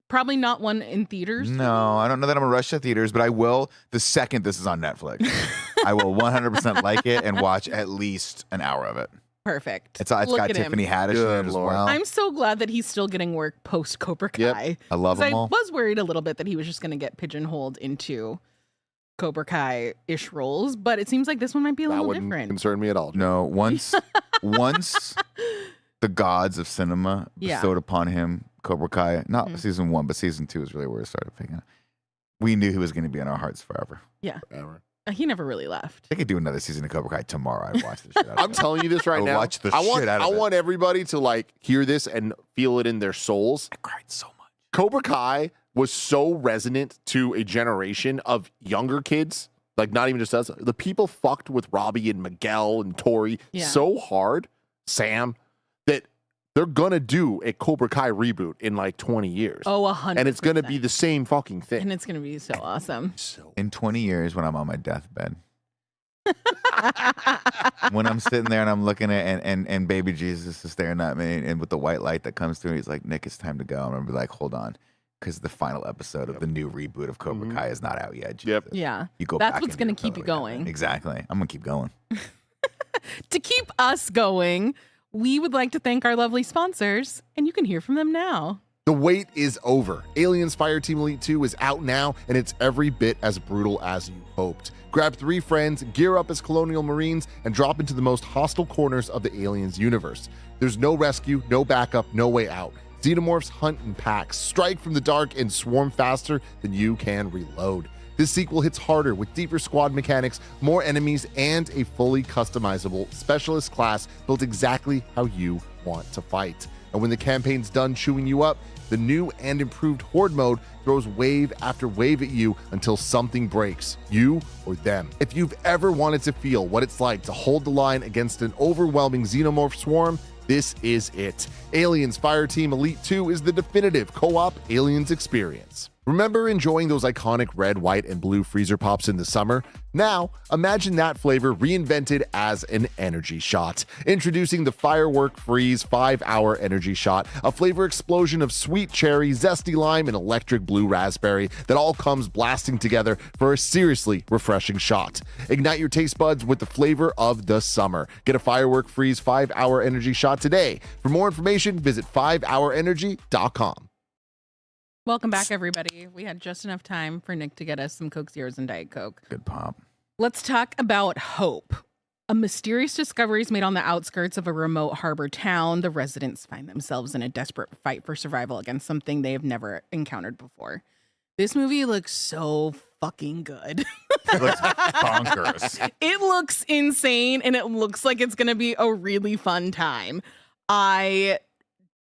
Probably not one in theaters. No, I don't know that I'm gonna rush to theaters, but I will the second this is on Netflix. I will 100% like it and watch at least an hour of it. Perfect. It's Look got at him. Tiffany Haddish Good in it as Lord. well. I'm so glad that he's still getting work post Cobra Yep. Kai. I love 'Cause them I all. was worried a little bit that he was just going to get pigeonholed into Cobra Kai-ish roles, but it seems like this one might be a That little wouldn't different. concern me at all. No, once the gods of cinema Yeah. bestowed upon him Cobra Kai, not season 1, but season 2 is really where it started picking up. We knew he was going to be in our hearts forever. Forever. He never really left. They could do another season of Cobra Kai tomorrow. I'd watch this shit out of I'm it. telling you this right I'll now. watch the I want, shit out of I it. want everybody to like hear this and feel it in their souls. I cried so much. Cobra Kai was so resonant to a generation of younger kids, like not even just us. The people fucked with Robbie and Miguel and Tori so hard, Sam, that they're gonna do a Cobra Kai reboot in like 20 years. Oh, 100%. And it's gonna be the same fucking thing. And it's gonna be so awesome. In 20 years, when I'm on my deathbed, when I'm sitting there and I'm looking at and baby Jesus is staring at me, and with the white light that comes through, he's like, Nick, it's time to go. I'm gonna be like, hold on, because the final episode of the new reboot of Cobra Kai is not out yet. Jesus. Yeah. You go That's back what's and gonna you keep you totally going. Exactly. I'm gonna keep going. To keep us going, we would like to thank our lovely sponsors, and you can hear from them now. The wait is over. Aliens Fireteam Elite 2 is out now, and it's every bit as brutal as you hoped. Grab 3 friends, gear up as Colonial Marines, and drop into the most hostile corners of the Aliens universe. There's no rescue, no backup, no way out. Xenomorphs hunt in packs, strike from the dark, and swarm faster than you can reload. This sequel hits harder with deeper squad mechanics, more enemies, and a fully customizable specialist class built exactly how you want to fight. And when the campaign's done chewing you up, the new and improved Horde mode throws wave after wave at you until something breaks, you or them. If you've ever wanted to feel what it's like to hold the line against an overwhelming Xenomorph swarm, this is it. Aliens Fireteam Elite 2 is the definitive co-op Aliens experience. Remember enjoying those iconic red, white, and blue freezer pops in the summer? Now, imagine that flavor reinvented as an energy shot. Introducing the Firework Freeze 5-Hour Energy Shot, a flavor explosion of sweet cherry, zesty lime, and electric blue raspberry that all comes blasting together for a seriously refreshing shot. Ignite your taste buds with the flavor of the summer. Get a Firework Freeze 5-Hour Energy Shot today. For more information, visit 5hourenergy.com. Welcome back, everybody. We had just enough time for Nick to get us some Coke Zeros and Diet Coke. Good pop. Let's talk about hope. A mysterious discovery is made on the outskirts of a remote harbor town. The residents find themselves in a desperate fight for survival against something they have never encountered before. This movie looks so fucking good. It looks bonkers. It looks insane, and it looks like it's going to be a really fun time. I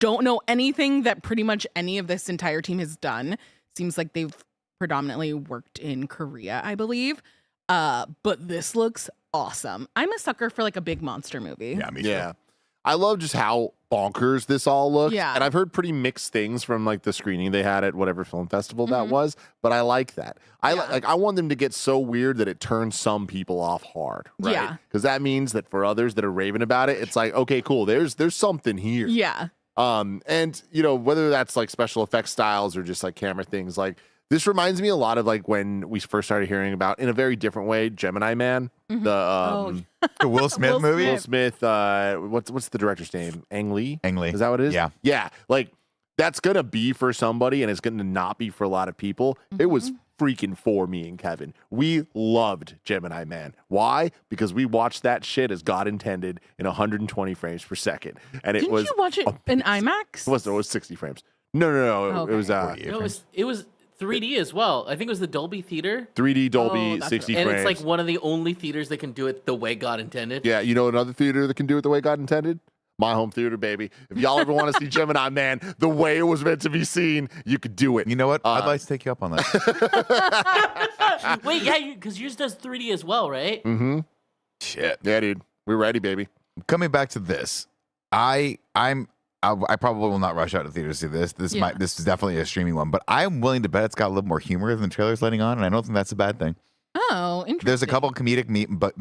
don't know anything that pretty much any of this entire team has done. Seems like they've predominantly worked in Korea, I believe. But this looks awesome. I'm a sucker for like a big monster movie. Yeah, me too. Yeah. I love just how bonkers this all looks. Yeah. And I've heard pretty mixed things from like the screening they had at whatever film festival that was, but I like that. I want them to get so weird that it turns some people off hard, right? Yeah. Because that means that for others that are raving about it, it's like, okay, cool. There's something here. Yeah. And you know, whether that's like special effects styles or just like camera things, like this reminds me a lot of like when we first started hearing about, in a very different way, Gemini Man. The Will Smith movie? Will Smith, what's the director's name? Ang Lee? Ang Lee. Is that what it is? Yeah. Yeah. Like that's gonna be for somebody and it's gonna not be for a lot of people. It was freaking for me and Kevin. We loved Gemini Man. Why? Because we watched that shit as God intended in 120 frames per second. And Didn't you watch it in IMAX? It was 60 frames. No. Okay. It was No, it was 3D as well. I think it was the Dolby Theater. 3D Dolby, that's 60 And frames. it's like one of the only theaters that can do it the way God intended. Yeah, you know another theater that can do it the way God intended? My Home Theater, baby. If y'all ever want to see Gemini Man the way it was meant to be seen, you could do it. You know what? I'd like to take you up on that. Wait, yeah, because yours does 3D as well, right? Mm-hmm. Shit. Yeah, dude. We're ready, baby. Coming back to this, I probably will not rush out to theaters to see this. This is definitely a streaming one, but I'm willing to bet it's got a little more humor than the trailer's letting on, and I don't think that's a bad thing. Oh, interesting. There's a couple comedic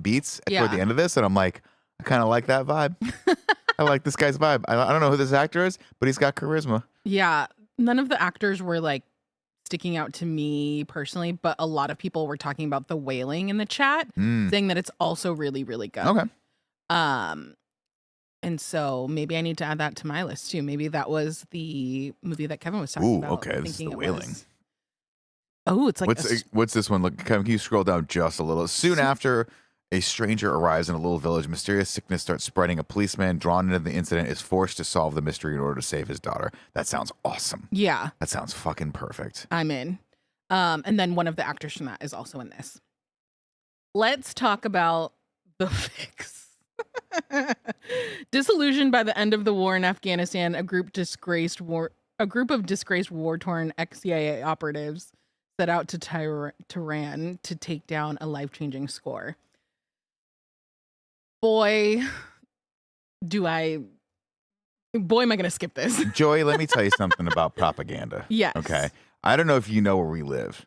beats toward the end of this, and I'm like, I kind of like that vibe. I like this guy's vibe. I don't know who this actor is, but he's got charisma. Yeah. None of the actors were like sticking out to me personally, but a lot of people were talking about The Wailing in the chat, saying that it's also really, really good. Okay. And so maybe I need to add that to my list too. Maybe that was the movie that Kevin was talking about. Okay. This is The Wailing. Oh, it's like what's this one? Look, Kevin, can you scroll down just a little? Soon after a stranger arrives in a little village, mysterious sickness starts spreading. A policeman drawn into the incident is forced to solve the mystery in order to save his daughter. That sounds awesome. Yeah. That sounds fucking perfect. I'm in. And then one of the actors from that is also in this. let's talk about the fix. Disillusioned by the end of the war in Afghanistan, a group of disgraced war-torn ex-CIA operatives set out to Tehran to take down a life-changing score. Boy, am I going to skip this. Joy, let me tell you something about propaganda. Yes. Okay. I don't know if you know where we live,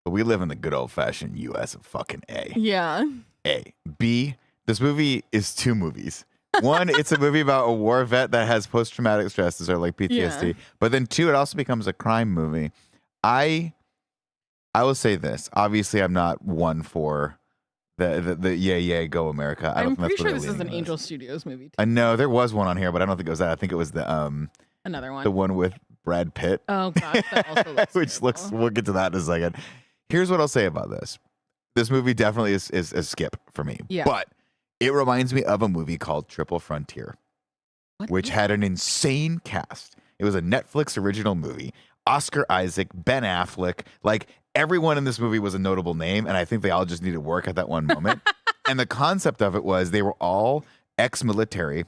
but we live in the good old-fashioned U.S. of fucking A. Yeah. A. B. This movie is two movies. One, it's a movie about a war vet that has post-traumatic stress disorder, like PTSD. Yeah. But then two, it also becomes a crime movie. I will say this. Obviously, I'm not one for the yeah, go America. I'm pretty sure this is an Angel Studios movie too. I know there was one on here, but I don't think it was that. I think it was the Another one. the one with Brad Pitt. Oh gosh, that also looks Which terrible. we'll get to that in a second. Here's what I'll say about this. This movie definitely is a skip for me. Yeah. But it reminds me of a movie called Triple Frontier, which had an insane cast. It was a Netflix original movie. Oscar Isaac, Ben Affleck, like everyone in this movie was a notable name, and I think they all just needed work at that one moment. And the concept of it was they were all ex-military.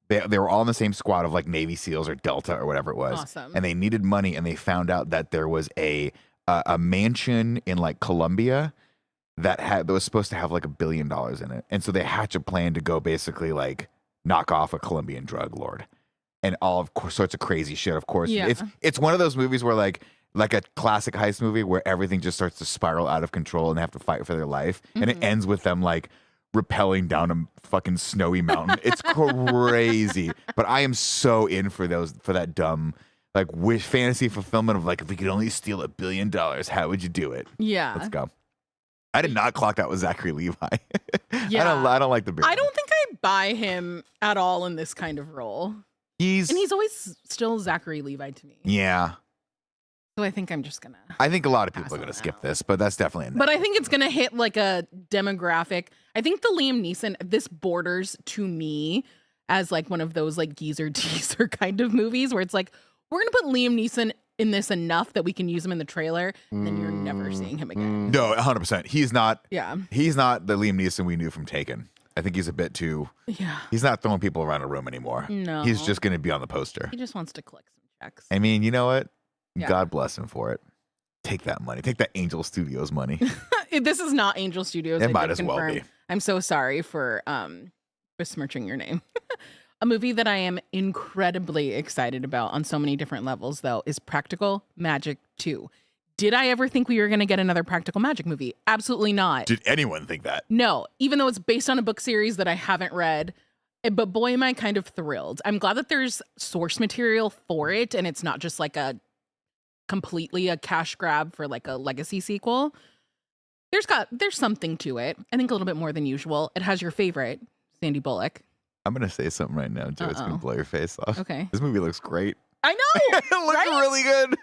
They were all in the same squad of like Navy SEALs or Delta or whatever it was. Awesome. And they needed money, and they found out that there was a mansion in like Colombia that was supposed to have like $1 billion in it. And so they hatch a plan to go basically like knock off a Colombian drug lord and all of sorts of crazy shit. Of course, Yeah. it's one of those movies where like a classic heist movie where everything just starts to spiral out of control and they have to fight for their life. And it ends with them like rappelling down a fucking snowy mountain. It's crazy. But I am so in for that dumb like wish fantasy fulfillment of like, if we could only steal $1 billion, how would you do it? Yeah. Let's go. I did not clock that with Zachary Levi. Yeah. I don't like the beard. I don't think I buy him at all in this kind of role. He's always still Zachary Levi to me. yeah. So I think I'm just gonna. I think a lot of people Pass are on going to skip out. this, but that's definitely a no. But I think it's gonna hit like a demographic. I think the Liam Neeson, this borders to me as like one of those like geezer teaser kind of movies where it's like, we're gonna put Liam Neeson in this enough that we can use him in the trailer, and then you're never seeing him again. No, 100%. He's not the Yeah. Liam Neeson we knew from Taken. I think he's a bit too Yeah. he's not throwing people around a room anymore. No. He's just going to be on the poster. He just wants to collect some checks. I mean, you know what? Yeah. God bless him for it. Take that money. Take that Angel Studios money. This is not Angel Studios. It I might did as well confirm. be. I'm so sorry for besmirching your name. A movie that I am incredibly excited about on so many different levels, though, is Practical Magic 2. Did I ever think we were going to get another Practical Magic movie? Absolutely not. Did anyone think that? No, even though it's based on a book series that I haven't read. But boy, am I kind of thrilled. I'm glad that there's source material for it, and it's not just like completely a cash grab for like a legacy sequel. There's something to it. I think a little bit more than usual. It has your favorite, Sandy Bullock. I'm going to say something right now, Joe. It's going to blow your face off. Okay. This movie looks great. I know. It looks right? really good.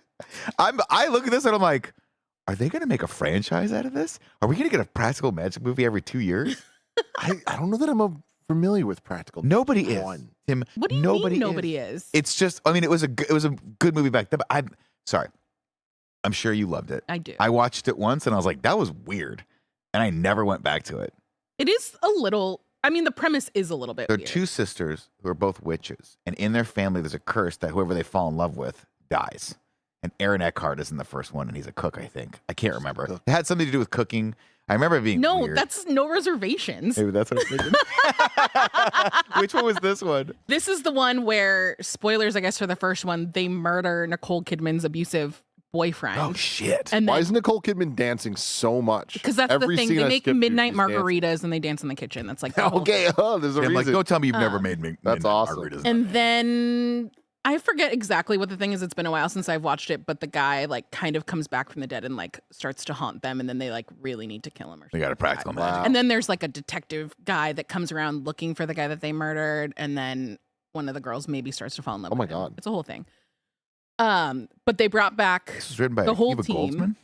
I look at this and I'm like, are they going to make a franchise out of this? Are we going to get a Practical Magic movie every 2 years? I don't know that I'm familiar with Practical. Nobody is. One. Tim, What do you nobody mean nobody is? It's just, I mean, it was a good movie back then, but I'm sorry. I'm sure you loved it. I do. I watched it once and I was like, that was weird. And I never went back to it. It is a little, I mean, the premise is a little bit They're weird. two sisters who are both witches. And in their family, there's a curse that whoever they fall in love with dies. And Aaron Eckhart is in the first one, and he's a cook, I think. I can't remember. It had something to do with cooking. I remember it being No, weird. that's No Reservations. Maybe that's what I'm thinking. Which one was this one? This is the one where, spoilers, I guess, for the first one, they murder Nicole Kidman's abusive boyfriend. Oh, shit. And Why then, is Nicole Kidman dancing so much? because that's Every the thing, scene they I make skip through, midnight she's dancing. margaritas and they dance in the kitchen. That's like the whole Okay, there's a I'm reason. like, don't tell me you've never made me. That's awesome. Margaritas. And then I forget exactly what the thing is. It's been a while since I've watched it, but the guy like kind of comes back from the dead and like starts to haunt them, and then they like really need to kill him or They something. got a Practical Wow. Magic. And then there's like a detective guy that comes around looking for the guy that they murdered, and then one of the girls maybe starts to fall in love Oh my with him. God. It's a whole thing. But they brought back This was written by the whole Eva team.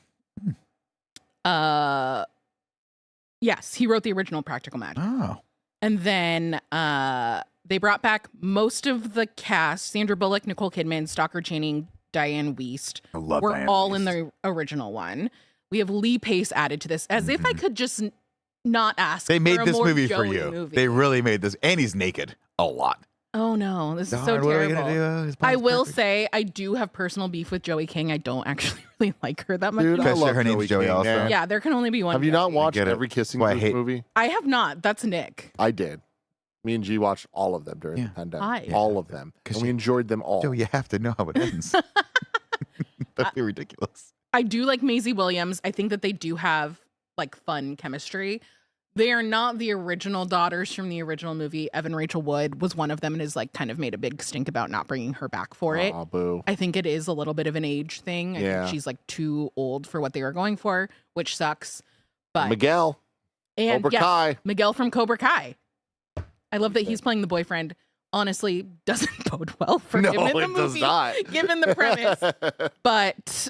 Goldsman. Yes, he wrote the original Practical Magic. Oh. And then they brought back most of the cast: Sandra Bullock, Nicole Kidman, Stockard Channing, Diane Wiest. I love We're Diane all Wiest. in the original one. We have Lee Pace added to this, as if I could just not ask They made for a this more movie for Joey you. movie. They really made this. And he's naked a lot. Oh no, this is so Darn, what are we terrible. gonna do? His I plan's will perfect. say I do have personal beef with Joey King. I don't actually really like her that much. Dude, I Because love her name's Joey King, also. man. Yeah, there can only be one. Have you not Joey. watched get it. every Kissing Why I Booth hate- movie? I have not. That's Nick. I did. Me and G watched all of them during Yeah. the pandemic. Why? All of them. 'Cause And we enjoyed them all. Joe, you have to know how it ends. That'd be ridiculous. I do like Maisie Williams. I think that they do have like fun chemistry. They are not the original daughters from the original movie. Evan Rachel Wood was one of them and has like kind of made a big stink about not bringing her back for it. Aw, boo. I think it is a little bit of an age thing. I Yeah. think she's like too old for what they were going for, which sucks. But Miguel. and Cobra yes, Kai. Miguel from Cobra Kai. I love that he's playing the boyfriend. Honestly, doesn't bode well for No, him in the it does movie, not. given the premise. But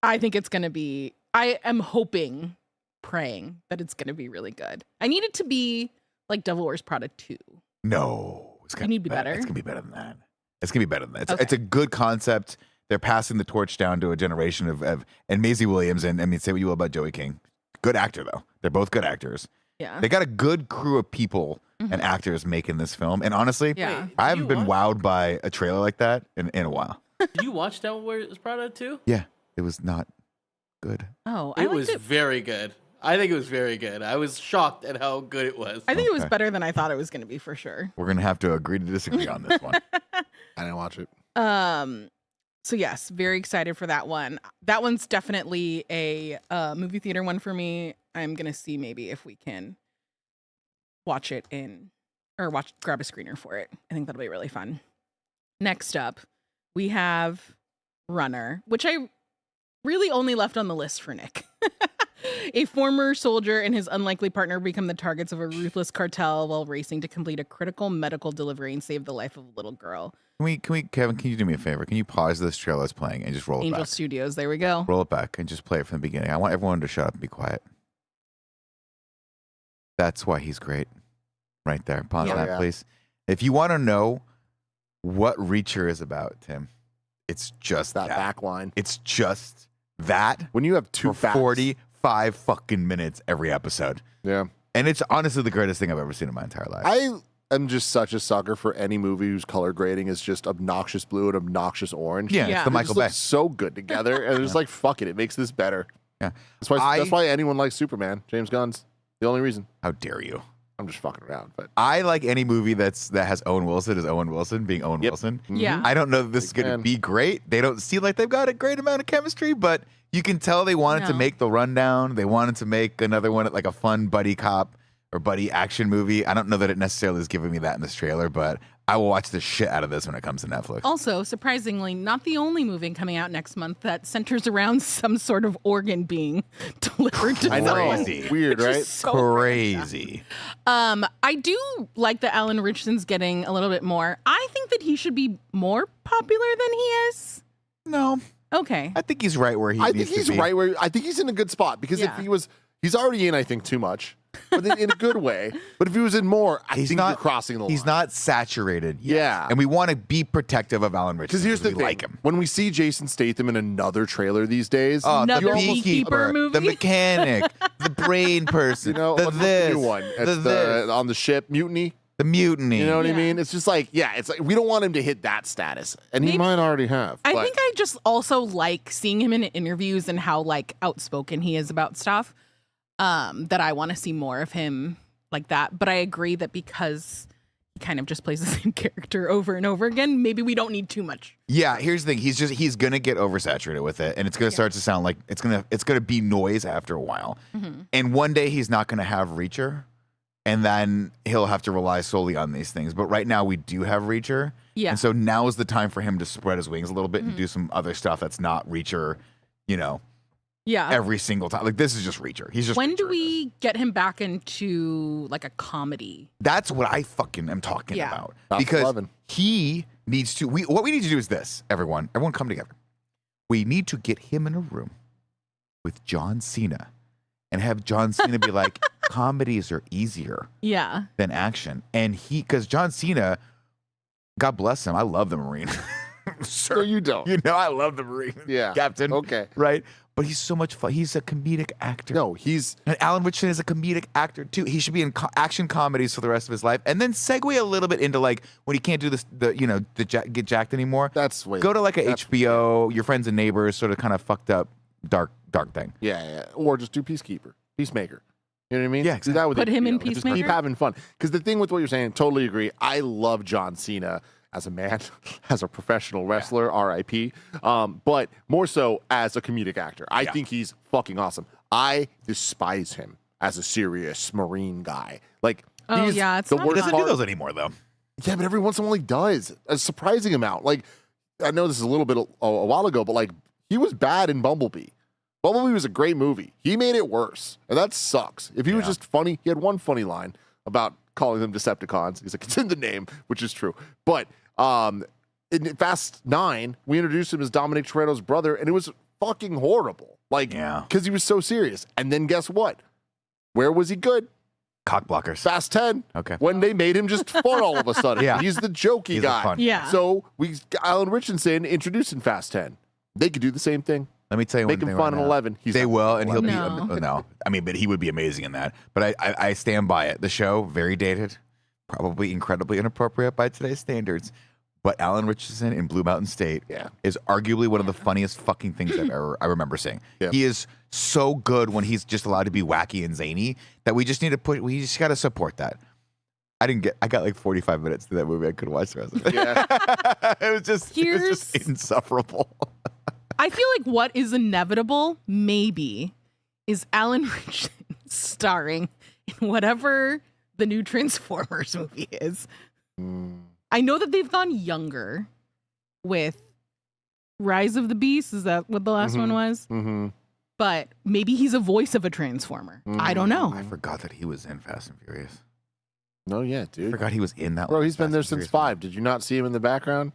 I think it's going to be, I am hoping, praying that it's going to be really good. I need it to be like Devil Wears Prada 2. No. It's You need to be better? It's going to be better than that. It's going to be better than that. It's, Okay. it's a good concept. They're passing the torch down to a generation of and Maisie Williams, and I mean, say what you will about Joey King. Good actor, though. They're both good actors. Yeah. They got a good crew of people and actors making this film. And honestly, Yeah. Wait, I did haven't you been watch- wowed by a trailer like that in a while. Did you watch Devil Wears Prada too? Yeah, it was not good. Oh, I It liked was it. very good. I think it was very good. I was shocked at how good it was. I think it was Okay. better than I thought it was going to be for sure. We're going to have to agree to disagree on this one. I didn't watch it. So yes, very excited for that one. That one's definitely a movie theater one for me. I'm gonna see maybe if we can watch it grab a screener for it. I think that'll be really fun. Next up, we have Runner, which I really only left on the list for Nick. A former soldier and his unlikely partner become the targets of a ruthless cartel while racing to complete a critical medical delivery and save the life of a little girl. Kevin, can you do me a favor? Can you pause this trailer that's playing and just roll it Angel back? Studios, there we go. Roll it back and just play it from the beginning. I want everyone to shut up and be quiet. That's why he's great. Right there. Pause Yeah. that, Yeah. please. If you want to know what Reacher is about, Tim, it's just That that. back line. It's just that When you have two for facts. 45 fucking minutes every episode. Yeah. And it's honestly the greatest thing I've ever seen in my entire life. I am just such a sucker for any movie whose color grading is just obnoxious blue and obnoxious orange. yeah, Yeah. it's the They Michael just Bay. look so good together, and it's like, fuck it, it makes this better. Yeah. That's why anyone likes Superman. James Gunn's the only reason. How dare you? I'm just fucking around, but I like any movie that has Owen Wilson as Owen Wilson being Owen Yep. Wilson. Yeah. I don't know that this is They going to can. be great. They don't seem like they've got a great amount of chemistry, but you can tell they wanted to No. make The Rundown. They wanted to make another one, like a fun buddy cop or buddy action movie. I don't know that it necessarily is giving me that in this trailer, but I will watch the shit out of this when it comes to Netflix. Also, surprisingly, not the only movie coming out next month that centers around some sort of organ being delivered to I know. someone. Crazy. Weird, Which is right? so Crazy. I do like that Alan Richardson's getting a little bit more. I think that he should be more popular than he is. No, Okay. I think he's right where he I needs think he's to be. right where I think he's in a good spot because Yeah. if he's already in, I think, too much, but in a good way. But if he was in more, I He's think not you're crossing the line. He's not saturated yet. Yeah. And we want to be protective of Alan Because Richardson here's the we thing: like him. when we see Jason Statham in another trailer these days, Oh, Another the beekeeper beekeeper, movie? the mechanic, the brain person, you know, the what's this, the new one? It's the this, on the ship Mutiny. the mutiny. You know what I Yeah. mean? It's just like, yeah, it's like we don't want him to hit that status, and he Maybe- might already have. I but think I just also like seeing him in interviews and how like outspoken he is about stuff. That I want to see more of him like that. But I agree that because he kind of just plays the same character over and over again, maybe we don't need too much. Yeah, here's the thing. He's gonna get oversaturated with it, and it's gonna start to sound like it's gonna be noise after a while. Mm-hmm. And one day he's not gonna have Reacher, and then he'll have to rely solely on these things. But right now we do have Reacher, Yeah. and so now is the time for him to spread his wings a little bit and do some other stuff that's not Reacher. You know, Yeah. every single time. Like this is just Reacher. He's just. When Reacher do in this. we get him back into like a comedy? That's what I fucking am talking Yeah. about. Top Because 11. he needs to. What we need to do is this. Everyone come together. We need to get him in a room with John Cena, and have John Cena be like, comedies are easier Yeah. than action, and because John Cena, God bless him, I love the Marine. so you don't. You know, I love the Marine. Yeah. Captain. Okay. Right. but he's so much fun. He's a comedic actor. No, he's And Alan Richardson is a comedic actor too. He should be in action comedies for the rest of his life, and then segue a little bit into like when he can't do this, get jacked anymore. that's way Go to like a HBO, Your Friends and Neighbors, sort of kind of fucked up, dark thing. yeah, or just do Peacemaker. You know what I mean? Yeah, Do exactly. that with Put him in HBO. Just Peacemaker? keep having fun. Because the thing with what you're saying, totally agree. I love John Cena as a man, as a professional wrestler, R.I.P. But more so as a comedic actor. I think he's fucking awesome. I despise him as a serious Marine guy. Like, Oh, he's yeah, it's the not He worst doesn't fun. do part. those anymore though. Yeah, but every once in a while he does. A surprising amount. Like, I know this is a little bit a while ago, but like, he was bad in Bumblebee. Bumblebee was a great movie. He made it worse. And that sucks. If he was just funny, he had one funny line about calling them Decepticons. He's like, it's in the name, which is true. But in Fast 9, we introduced him as Dominic Toretto's brother, and it was fucking horrible. Like, because he was so serious. And then guess what? Where was he good? Cock blockers. Fast 10. Okay. When they made him just fun all of a sudden. Yeah. He's the jokey He's a guy. fun- Yeah. So we got Alan Richardson introduced in Fast 10. They could do the same thing. Let me tell you Make one him thing fun right in now. 11. They will, and he'll be No. no. I mean, but he would be amazing in that. But I stand by it. The show, very dated, probably incredibly inappropriate by today's standards. But Alan Richardson in Blue Mountain State is arguably one of the funniest fucking things I remember seeing. Yeah. He is so good when he's just allowed to be wacky and zany that we just need to we just got to support that. I got like 45 minutes to that movie. I couldn't watch the rest of it. Yeah. it was just insufferable. I feel like what is inevitable, maybe, is Alan Richardson starring in whatever the new Transformers movie is. I know that they've gone younger with Rise of the Beast. Is that what the last one was? Mm-hmm. But maybe he's a voice of a Transformer. I don't know. I forgot that he was in Fast and Furious. No, yeah, I dude. forgot he was in that. Bro, last he's been Fast there and since Furious 5. Did you not see him in the background?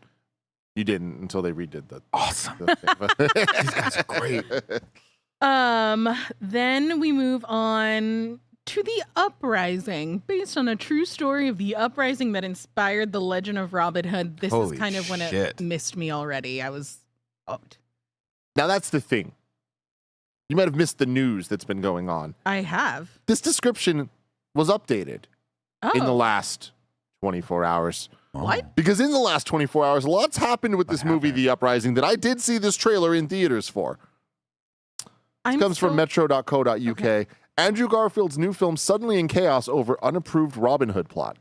You didn't until they redid the Awesome. thing. These guys are great. Then we move on to the Uprising, based on a true story of the uprising that inspired the legend of Robin Hood. This Holy is kind of when shit. it missed me already. I was out. Now, that's the thing. You might have missed the news that's been going on. I have. This description was updated Oh, in the last 24 hours. what? Because in the last 24 hours, lots happened with this movie, The Uprising, that I did see this trailer in theaters for. I'm Comes from so- metro.co.uk. Okay. Andrew Garfield's new film suddenly in chaos over unapproved Robin Hood plot.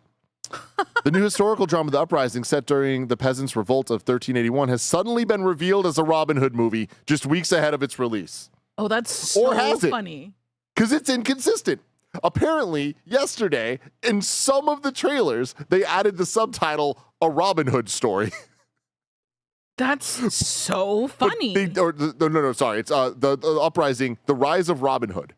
The new historical drama, The Uprising, set during the Peasants' Revolt of 1381, has suddenly been revealed as a Robin Hood movie just weeks ahead of its release. Oh, that's so Or has it? funny. Because it's inconsistent. Apparently, yesterday, in some of the trailers, they added the subtitle, A Robin Hood Story. That's so funny. Sorry. It's the Uprising, The Rise of Robin Hood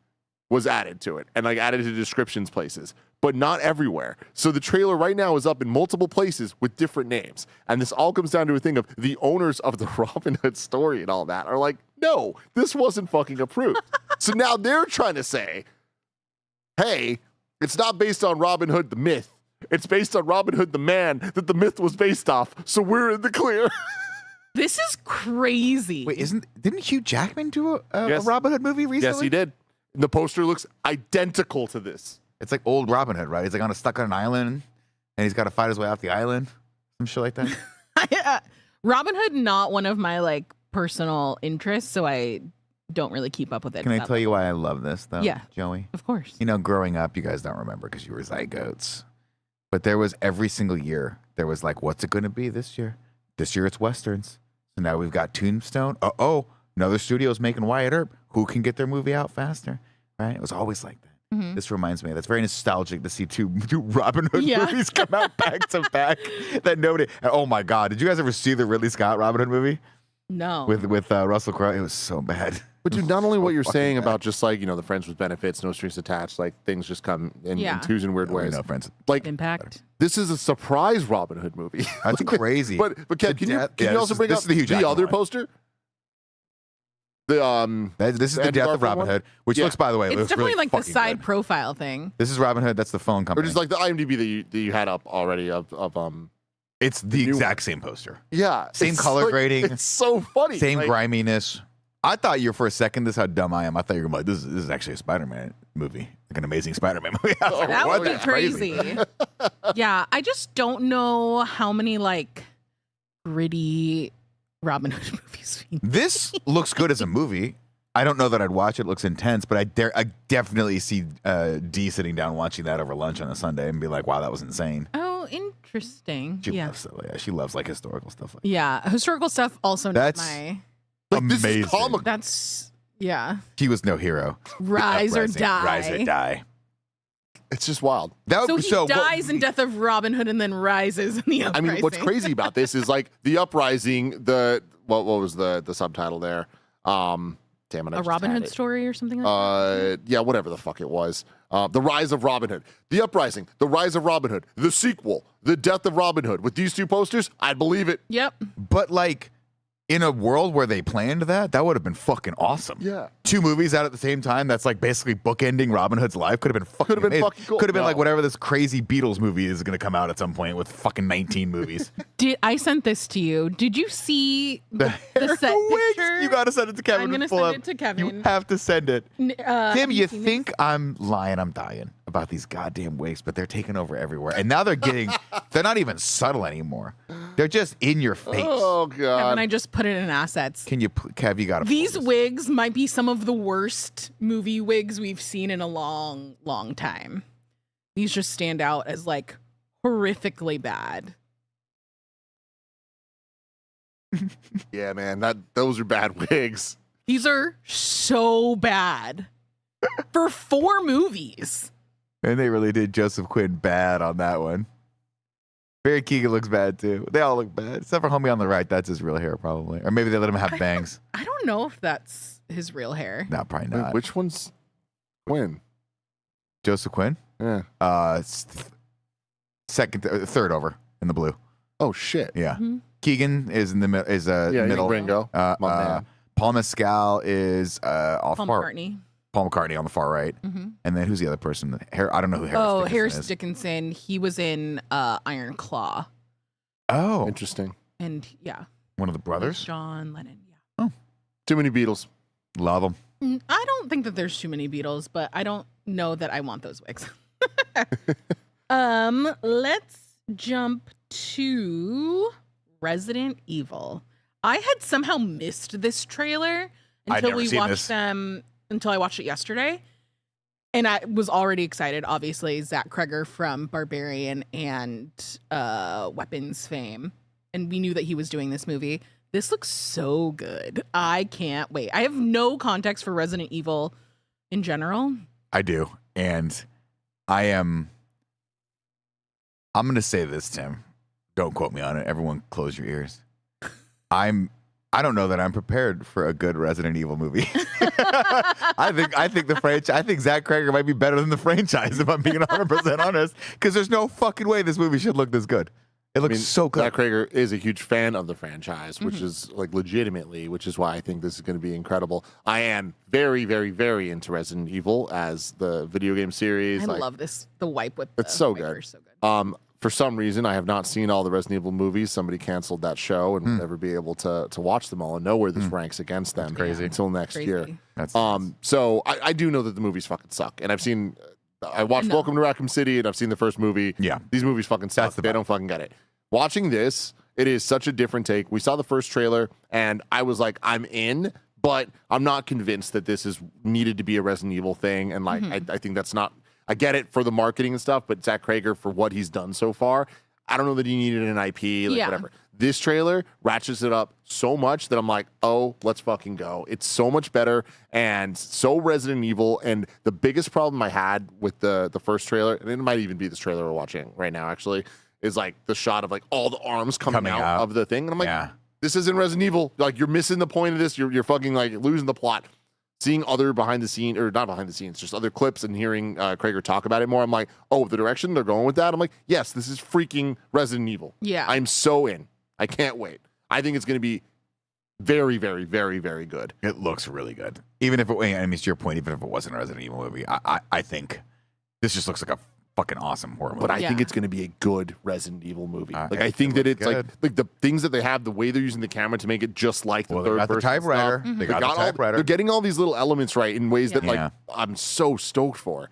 was added to it and like added to descriptions places, but not everywhere. So the trailer right now is up in multiple places with different names. And this all comes down to a thing of the owners of the Robin Hood story and all that are like, no, this wasn't fucking approved. So now they're trying to say, hey, it's not based on Robin Hood the myth. It's based on Robin Hood the man that the myth was based off. So we're in the clear. This is crazy. Wait, didn't Hugh Jackman do a Yes. Robin Hood movie recently? Yes, he did. And the poster looks identical to this. It's like old Robin Hood, right? He's like stuck on an island, and he's got to fight his way off the island. Some shit like that. Robin Hood, not one of my like personal interests, so I don't really keep up with it. Can I that tell you level. why I love this, though, Yeah. Joey? Of course. You know, growing up, you guys don't remember because you were zygotes. But there was every single year, there was like, what's it going to be this year? This year it's Westerns. So now we've got Tombstone. Another studio's making Wyatt Earp. Who can get their movie out faster? Right? It was always like that. Mhm. This reminds me, that's very nostalgic to see two Robin Hood Yeah. movies come out back to back. That nobody, and oh my God, did you guys ever see the Ridley Scott Robin Hood movie No. with Russell Crowe? It was so bad. But dude, not only what you're fucking saying bad. about just like, the friends with benefits, no strings attached, like things just come in Yeah. twos and weird ways. No, friends. Like Impact. this is a surprise Robin Hood movie. That's crazy. But Kev, can Yeah, you also bring this up is the Hugh the Jackman other one. poster? This is the Andrew death of Garfield Robin one? Hood, which Yeah. looks, by the way, It's looks definitely really like the fucking side good. profile thing. This is Robin Hood. That's the phone Or company. just like the IMDb that you had up already of it's the new exact same poster. yeah, Same it's color like- grading. It's so funny. Same like, griminess. I thought you were for a second. This is how dumb I am. I thought you were like, this is actually a Spider-Man movie, like an amazing Spider-Man movie. I was like, That what? would be That's crazy. Yeah, I just don't know how many like gritty Robin Hood movies. This looks good as a movie. I don't know that I'd watch it. It looks intense, but I definitely see Dee sitting down watching that over lunch on a Sunday and be like, wow, that was insane. Oh, interesting. She loves it. Yeah, she loves like historical stuff like that. Yeah, historical stuff also. That's my. Like, this is amazing. comic. That's yeah. He was no hero. Rise or Uprising. die. Rise or die. It's just wild. That So would, he what- dies in Death of Robin Hood and then rises in the I Uprising. mean, what's crazy about this is like the Uprising. What was the subtitle there? Damn it, I A just Robin had Hood it. story or something like that? Yeah, whatever the fuck it was. The Rise of Robin Hood, The Uprising, The Rise of Robin Hood, the sequel, The Death of Robin Hood. With these two posters, I'd believe it. Yep. But like in a world where they planned that would have been fucking awesome. Yeah. 2 movies out at the same time. That's like basically bookending Robin Hood's life. Could have been fucking. Could have been amazing. fucking cool. Could have been No. like whatever this crazy Beatles movie is going to come out at some point with fucking 19 movies. I sent this to you? Did you see the set Wigs. picture? You got to send it to Kevin. I'm gonna pull send up. it to Kevin. You have to send it. Tim, have you seen think I'm lying? I'm dying about these goddamn wigs, but they're taking over everywhere. And now they're getting, they're not even subtle anymore. They're just in your face. Oh this? god. Kevin, I just put it in assets. Can you, Kev, you got to. These wigs might be some of the worst movie wigs we've seen in a long, long time. These just stand out as like horrifically bad. Yeah, man. Those are bad wigs. These are so bad for 4 movies. And they really did Joseph Quinn bad on that one. Barry Keoghan looks bad too. They all look bad. Except for homie on the right. That's his real hair, probably. Or maybe they let him have bangs. I don't know if that's his real hair. No, probably Wait, not. which one's Quinn? Joseph Quinn? Yeah. Third over in the blue. Oh shit. Yeah. Mhm. Keegan is in the Yeah, middle. Ringo. My man. Paul Mescal is off Paul far. McCartney. Paul McCartney on the far right. Mhm. And then who's the other person? I don't know who Harris Oh, Dickinson Harris is. Dickinson. He was in Iron Claw. Oh, Interesting. And yeah. one of the brothers. John Lennon. Yeah. Too many Beatles. Love them. I don't think that there's too many Beatles, but I don't know that I want those wigs. Let's jump to Resident Evil. I had somehow missed this trailer I'd until never we seen watched this. them until I watched it yesterday. And I was already excited. Obviously, Zach Kreger from Barbarian and Weapons fame. And we knew that he was doing this movie. This looks so good. I can't wait. I have no context for Resident Evil in general. I do. And I'm going to say this, Tim. Don't quote me on it. Everyone close your ears. I don't know that I'm prepared for a good Resident Evil movie. I think the franchise. I think Zach Kreger might be better than the franchise if I'm being 100% honest. Because there's no fucking way this movie should look this good. It looks so good. Zach Kreger is a huge fan of the franchise, which is like legitimately, which is why I think this is going to be incredible. I am very, very, very into Resident Evil as the video game series. I like, love this. The wipe with It's the so wiper good. is so good. For some reason, I have not seen all the Resident Evil movies. Somebody canceled that show and will never be able to watch them all and know where this ranks against them crazy. until next Crazy. year. That's So I do know that the movies fucking suck, and I watched No. Welcome to Raccoon City, and I've seen the first movie. Yeah. These movies fucking suck. That's the They vibe. don't fucking get it. Watching this, it is such a different take. We saw the first trailer, and I was like, I'm in, but I'm not convinced that this is needed to be a Resident Evil thing. And like, I think that's not. I get it for the marketing and stuff, but Zach Kreger for what he's done so far, I don't know that he needed an IP, like Yeah. whatever. This trailer ratchets it up so much that I'm like, oh, let's fucking go. It's so much better and so Resident Evil. And the biggest problem I had with the first trailer, and it might even be this trailer we're watching right now, actually, is like the shot of like all the arms coming out of the thing. And I'm like, Yeah. this isn't Resident Evil. Like, you're missing the point of this. You're fucking like losing the plot. Seeing other behind the scene, or not behind the scenes, just other clips and hearing Kreger talk about it more, I'm like, oh, the direction they're going with that. I'm like, yes, this is freaking Resident Evil. Yeah. I'm so in. I can't wait. I think it's going to be very, very, very, very good. It looks really good. Even if it, I mean, to your point, even if it wasn't a Resident Evil movie, I think this just looks like a fucking awesome horror movie. But I think Yeah. it's going to be a good Resident Evil movie. Like I it think that looks it's like the things that they have, the way they're using the camera to make it just like the well, they third got the person typewriter. stuff. They got the typewriter. They're getting all these little elements right in ways that like Yeah. I'm so stoked for.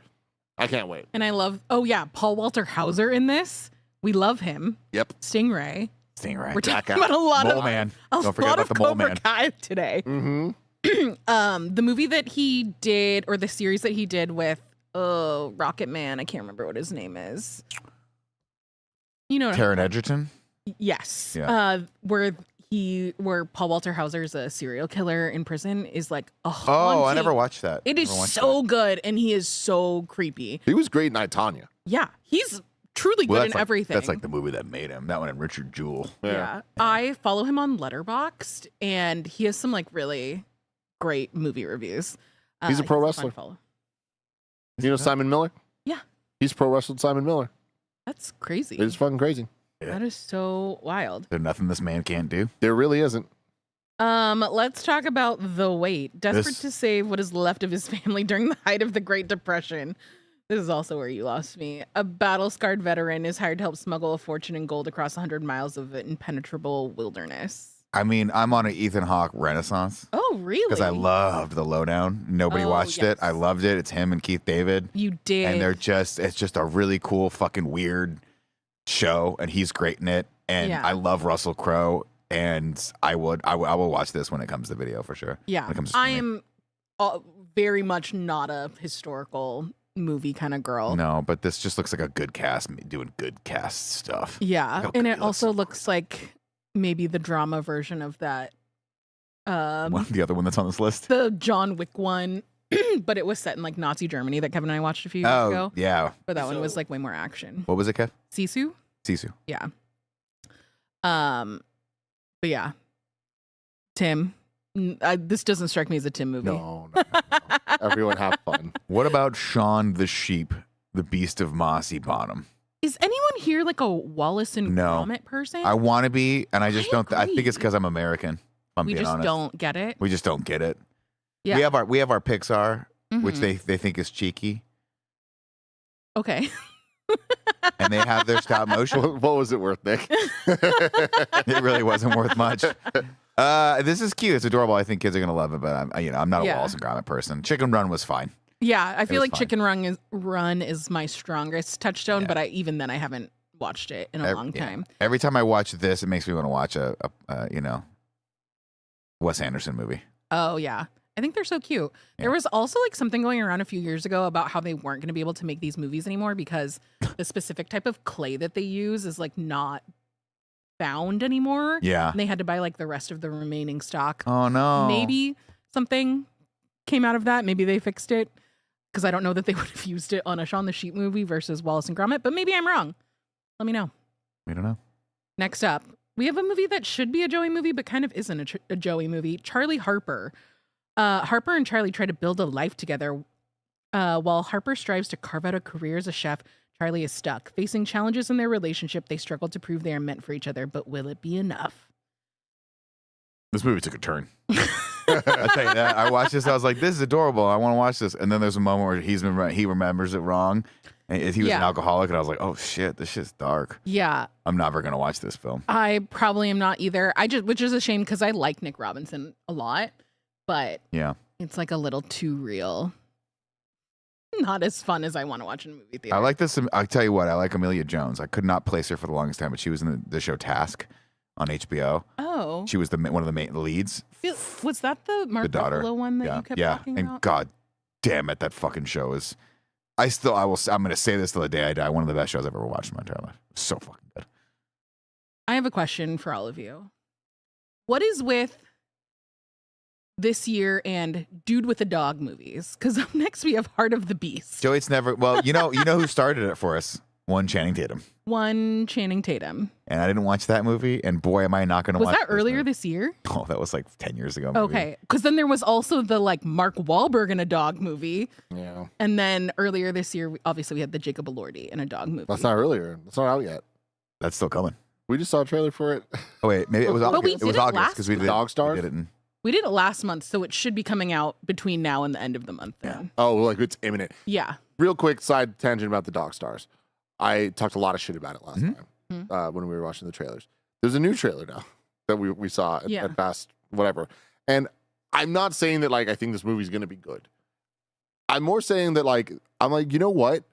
I can't wait. And I love, oh yeah, Paul Walter Hauser in this. We love him. Yep. Stingray. Stingray. We're talking guy. about a lot Mole of Man. a Don't forget lot about of the Mole Cobra Man. Kai today. Mm-hmm. The movie that he did, or the series that he did with Rocket Man, I can't remember what his name is. You know, Taron Egerton. yes, Yeah. where Paul Walter Hauser is a serial killer in prison is like a Oh, haunting. I never watched that. It is Never watched so good, and he is so creepy. He was great in I, Tonya. Yeah, he's truly that. good in everything. That's like the movie that made him. That one and Richard Jewell. Yeah. I follow him on Letterboxd, and he has some like really great movie reviews. He's a pro fun wrestler. to follow. You know Simon Miller? Yeah. He's pro wrestled Simon Miller. That's crazy. It's fucking crazy. That is so wild. There's nothing this man can't do. There really isn't. Let's talk about The Wait. Desperate This- to save what is left of his family during the height of the Great Depression. This is also where you lost me. A battle-scarred veteran is hired to help smuggle a fortune in gold across 100 miles of impenetrable wilderness. I mean, I'm on an Ethan Hawke renaissance Oh, really? because I loved The Lowdown. Nobody Oh, watched yes. it. I loved it. It's him and Keith David. You did. And it's just a really cool fucking weird show, and he's great in it. And Yeah. I love Russell Crowe, and I will watch this when it comes to video for sure. Yeah, when it comes to I streaming. am very much not a historical movie kind of girl. No, but this just looks like a good cast doing good cast stuff. Yeah, How and good it he also looks. looks like maybe the drama version of that. The other one that's on this list. The John Wick one, but it was set in like Nazi Germany that Kevin and I watched a few years Oh, ago. yeah. But that one was like way more action. What was it, Kev? Sisu? Sisu. Yeah. But yeah. Tim. This doesn't strike me as a Tim movie. No. Everyone have fun. What about Shaun the Sheep, the Beast of Mossy Bottom? Is anyone here like a Wallace and No. Gromit person? I want to be, and I just I don't. I think it's agree. because I'm American. If I'm we being just honest. don't get it. We just don't get it. Yeah. We have our Pixar, which Mhm. they think is cheeky, Okay. and they have their stop motion. What was it worth, Nick? It really wasn't worth much. This is cute. It's adorable. I think kids are gonna love it, but I'm not a Yeah. Wallace and Gromit person. Chicken Run was fine. Yeah, I feel was like fine. Chicken Run is my strongest touchstone, Yeah. but even then I haven't watched it in a long Yeah. time. Every time I watch this, it makes me want to watch a Wes Anderson movie. Oh yeah. I think they're so cute. Yeah. There was also like something going around a few years ago about how they weren't going to be able to make these movies anymore because the specific type of clay that they use is like not found anymore. Yeah. And they had to buy like the rest of the remaining stock. Oh no. Maybe something came out of that. Maybe they fixed it because I don't know that they would have used it on a Shaun the Sheep movie versus Wallace and Gromit, but maybe I'm wrong. Let me know. We don't know. Next up, we have a movie that should be a Joey movie, but kind of isn't a Joey movie. Charlie Harper. Harper and Charlie try to build a life together. While Harper strives to carve out a career as a chef, Charlie is stuck. Facing challenges in their relationship, they struggle to prove they are meant for each other, but will it be enough? This movie took a turn. I tell you that. I watched this. I was like, "This is adorable. I want to watch this." And then there's a moment where he remembers it wrong, and he was an Yeah. alcoholic. And I was like, "Oh shit, this shit's dark. Yeah, I'm never gonna watch this film." I probably am not either. Which is a shame because I like Nick Robinson a lot, but Yeah, it's like a little too real. Not as fun as I want to watch in a movie theater. I like this. I'll tell you what. I like Amelia Jones. I could not place her for the longest time, but she was in the show Task on HBO. Oh, She was one of the main leads. was that the Mark daughter. Ruffalo one that Yeah, you kept yeah. talking And about? God damn it, that fucking show is. I'm gonna say this till the day I die. One of the best shows I've ever watched in my entire life. So fucking good. I have a question for all of you. What is with this year and Dude with a Dog movies? Because up next we have Heart of the Beast. Joey, it's never. Well, you know who started it for us? One Channing Tatum. One Channing Tatum. And I didn't watch that movie. And boy, am I not going to Was watch that this earlier movie. this year? Oh, that was like 10 years ago. Maybe. Okay. Because then there was also the like Mark Wahlberg in a dog movie. Yeah. And then earlier this year, obviously we had the Jacob Elordi in a dog movie. That's not earlier. That's not out yet. That's still coming. We just saw a trailer for it. Oh, wait. Maybe it was But August. we It was did it August last because we did Dog Stars? We did it in, We did it last month, so it should be coming out between now and the end of the month. Then. Oh, like it's imminent. Yeah. Real quick side tangent about the Dog Stars. I talked a lot of shit about it last Mm-hmm. time when we were watching the trailers. There's a new trailer now that we saw at Fast whatever. And I'm not saying that like I think this movie's gonna be good. I'm more saying that like I'm like, you know what?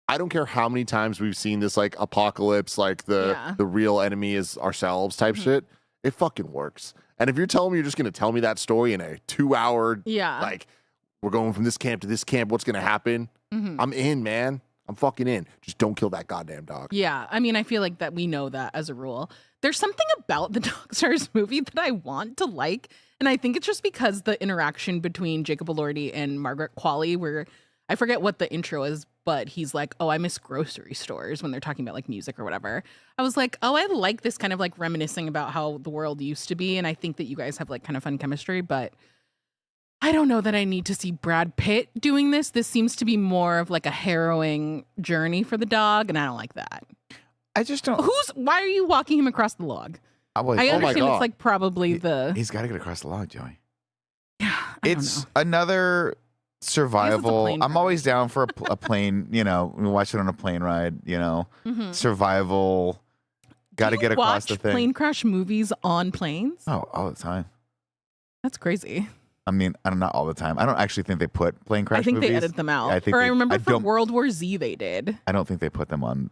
I don't care how many times we've seen this like apocalypse, like the real enemy is ourselves type shit. It fucking works. And if you're telling me you're just gonna tell me that story in a 2-hour like we're going from this camp to this camp, what's gonna happen? I'm in, man. I'm fucking in. Just don't kill that goddamn dog. Yeah. I mean, I feel like that we know that as a rule. There's something about the Dog Stars movie that I want to like. And I think it's just because the interaction between Jacob Elordi and Margaret Qualley, where I forget what the intro is, but he's like, oh, I miss grocery stores when they're talking about like music or whatever. I was like, oh, I like this kind of like reminiscing about how the world used to be. And I think that you guys have like kind of fun chemistry, but I don't know that I need to see Brad Pitt doing this. This seems to be more of like a harrowing journey for the dog, and I don't like that. I just don't. Why are you walking him across the log? I understand it's like probably He's got to get across the log, Joey. Yeah, It's another survival. I'm always down for a plane, we watch it on a plane ride, survival. Got to get across the thing. Plane crash movies on planes? Oh, all the time. That's crazy. I mean, I'm not all the time. I don't actually think they put plane crash movies. I think they edit them out. I remember for World War Z they did. I don't think they put them on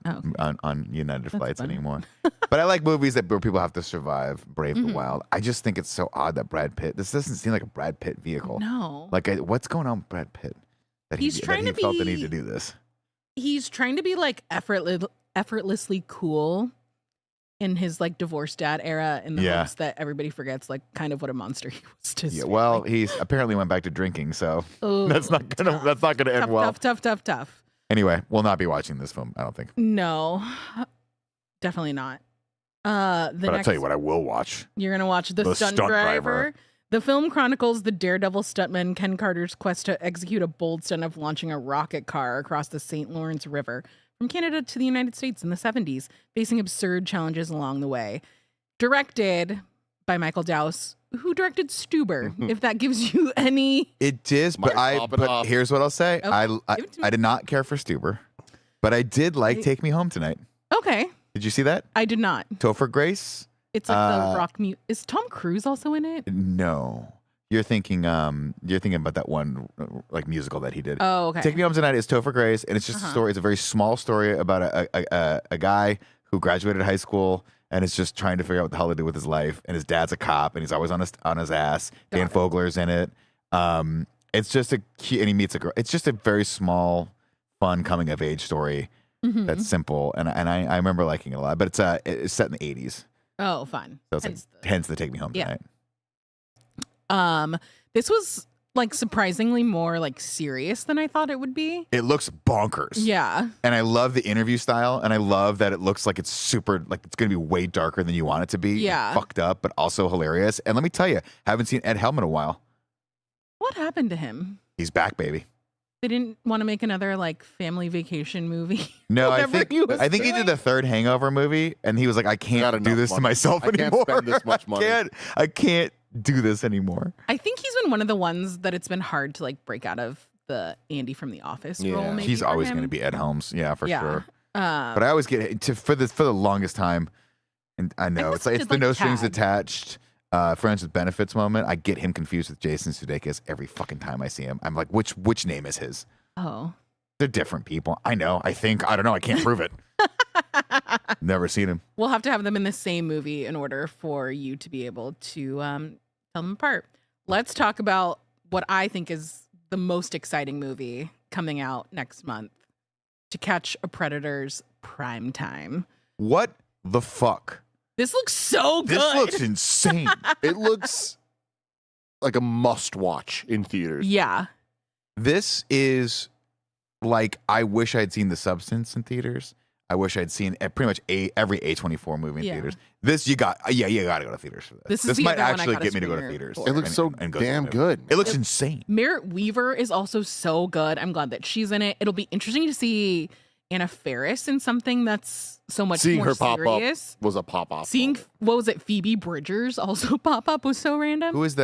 United flights anymore. But I like movies where people have to survive, brave the wild. I just think it's so odd that Brad Pitt. This doesn't seem like a Brad Pitt vehicle. No. Like, what's going on with Brad Pitt? That he felt the need to do this. He's trying to be like effortlessly cool in his like divorced dad era, in the hopes that everybody forgets like kind of what a monster he was to Yeah, well, he's apparently went back to drinking, so that's not gonna end well. Tough. Anyway, we'll not be watching this film, I don't think. No, definitely not. But I'll tell you what I will watch. You're gonna watch the Stunt Driver. The film chronicles the daredevil stuntman Ken Carter's quest to execute a bold stunt of launching a rocket car across the St. Lawrence River from Canada to the United States in the 70s, facing absurd challenges along the way. Directed by Michael Dowse, who directed Stuber, if that gives you any... It does, but here's what I'll say. Okay. I did not care for Stuber, but I did like Take Me Home Tonight. Okay. Did you see that? I did not. Topher Grace? It's like the rock mute. Is Tom Cruise also in it? No. You're thinking about that one like musical that he did. Oh, okay. Take Me Home Tonight is Topher Grace, and it's just a story. It's a very small story about a guy who graduated high school and is just trying to figure out what the hell to do with his life. And his dad's a cop, and he's always on his ass. Dan Fogler's in it. It's just and he meets a girl. It's just a very small, fun coming of age story that's simple, and I remember liking it a lot. But it's set in the 80s. Oh, fun. So it's hence the Take Me Home Tonight. This was like surprisingly more like serious than I thought it would be. It looks bonkers. Yeah. And I love the interview style, and I love that it looks like it's super, like it's going to be way darker than you want it to be. Yeah. Fucked up, but also hilarious. And let me tell you, haven't seen Ed Helm in a while. What happened to him? He's back, baby. They didn't want to make another like family vacation movie. No, I think he did the third Hangover movie, and he was like, I can't do this to myself anymore. I can't spend this much money. I can't do this anymore. I think he's been one of the ones that it's been hard to like break out of the Andy from The Office role. Maybe he's always going to be Ed Helms, for sure. But I always get for the longest time, and I know it's the no strings attached. Friends with Benefits moment. I get him confused with Jason Sudeikis every fucking time I see him. I'm like, which name is his? Oh, they're different people. I know. I don't know. I can't prove it. Never seen him. We'll have to have them in the same movie in order for you to be able to tell them apart. Let's talk about what I think is the most exciting movie coming out next month: To Catch a Predator's Primetime. What the fuck? This looks so good. This looks insane. It looks like a must-watch in theaters. Yeah. This is like, I wish I'd seen The Substance in theaters. I wish I'd seen pretty much every A24 movie in theaters. This, you got to go to theaters for this. This might actually get me to go to theaters. It looks so damn good. It looks insane. Merritt Weaver is also so good. I'm glad that she's in it. It'll be interesting to see Anna Faris in something that's so much Seeing more her pop serious. up was a pop off. Seeing what was it? Phoebe Bridgers also pop up was so random. Who is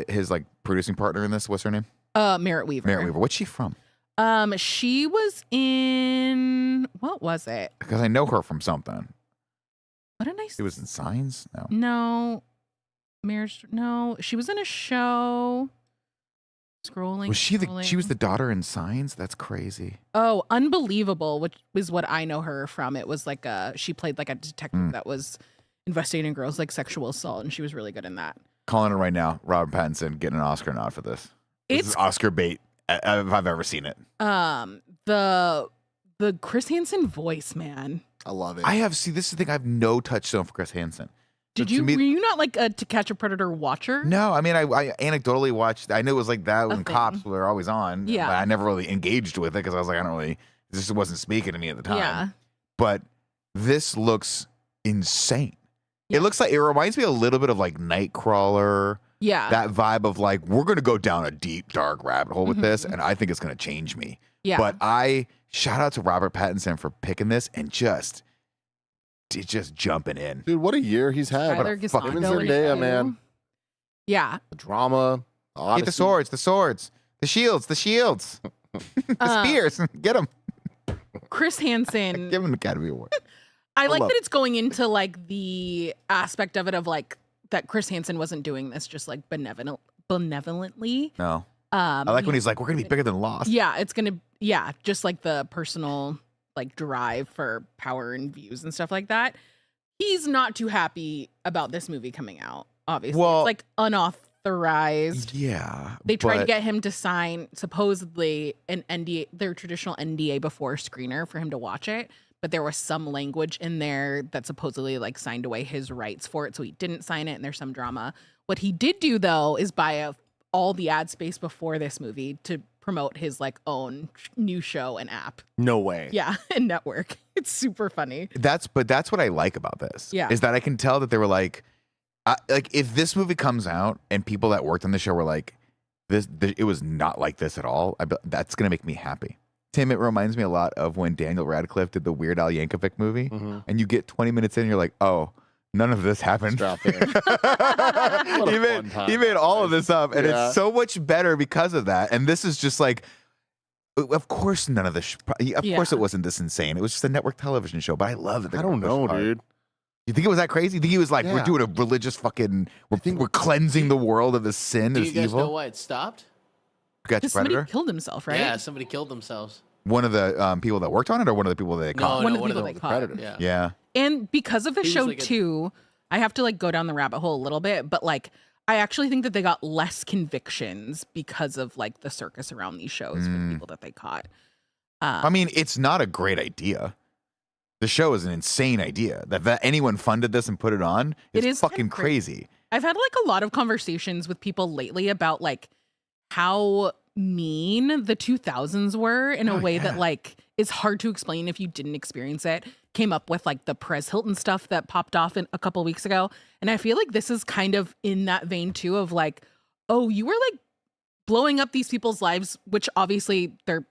his like producing partner in this? What's her name? Merritt Weaver. Merritt Weaver. What's she from? She was in what was it? Because I know her from something. What did I She was in Signs? No. No. Marriage no. She was in a show. Scrolling. Was she scrolling. she was the daughter in Signs? That's crazy. Oh, Unbelievable, which is what I know her from. It was like she played like a detective that was investigating girls like sexual assault, and she was really good in that. Calling it right now. Robert Pattinson getting an Oscar nod for this. This is Oscar bait if I've ever seen it. The Chris Hansen voice, man. I love it. This is the thing. I have no touchstone for Chris Hansen. Were you not like a To Catch a Predator watcher? No, I mean, I anecdotally watched. I knew it was like that when thing. Cops were always on. Yeah. But I never really engaged with it because I was like, this wasn't speaking to me at the time. Yeah. But this looks insane. Yeah. It reminds me a little bit of like Nightcrawler. Yeah. That vibe of like, we're going to go down a deep, dark rabbit hole with this, and I think it's going to change me. Yeah. But shout out to Robert Pattinson for picking this and just jumping in. Dude, what a year he's had. Tyler a fucking Gisondo in it, Zendaya, too. man. Yeah. The drama. Get the swords, the shields, the spears. Get them. Chris Hansen. Give him an Academy Award. I like that it's going into like the aspect of it of like that Chris Hansen wasn't doing this just like benevolently. No. I like when he's like, we're going to be bigger than Lost. Yeah, just like the personal like drive for power and views and stuff like that. He's not too happy about this movie coming out, obviously. Well, it's like unauthorized. Yeah. They tried to get him to sign supposedly an NDA, their traditional NDA before screener for him to watch it. But there was some language in there that supposedly like signed away his rights for it. So he didn't sign it and there's some drama. What he did do though is buy all the ad space before this movie to promote his like own new show and app. No way. Yeah, and network. It's super funny. That's what I like about this. Yeah. Is that I can tell that they were like if this movie comes out and people that worked on the show were like, it was not like this at all, that's going to make me happy. Tim, it reminds me a lot of when Daniel Radcliffe did the Weird Al Yankovic movie, and you get 20 minutes in and you're like, oh, none of this happened. He made all of this up, and it's so much better because of that. And this is just like, of course, none of this. Of course, it wasn't this insane. It was just a network television show, but I love it. I don't know, dude. You think it was that crazy? You think he was like, we're doing a religious fucking, we're cleansing the world of this sin, Do this you guys evil? know why it stopped? Catch a Somebody Predator? killed himself, right? Yeah, somebody killed themselves. One of the people that worked on it, or one of the people that they caught? One of the people they caught. Predators. Yeah. Yeah. And because of the He was show like too, I have to like go down the rabbit hole a little bit, but like I actually think that they got less convictions because of like the circus around these shows for the people that they caught. I mean, it's not a great idea. The show is an insane idea. That anyone funded this and put it on is fucking crazy. I've had like a lot of conversations with people lately about like how mean the 2000s were in a way that like is hard to explain if you didn't experience it. Came up with like the Perez Hilton stuff that popped off a couple weeks ago. And I feel like this is kind of in that vein too of like, oh, you were like blowing up these people's lives, which obviously they're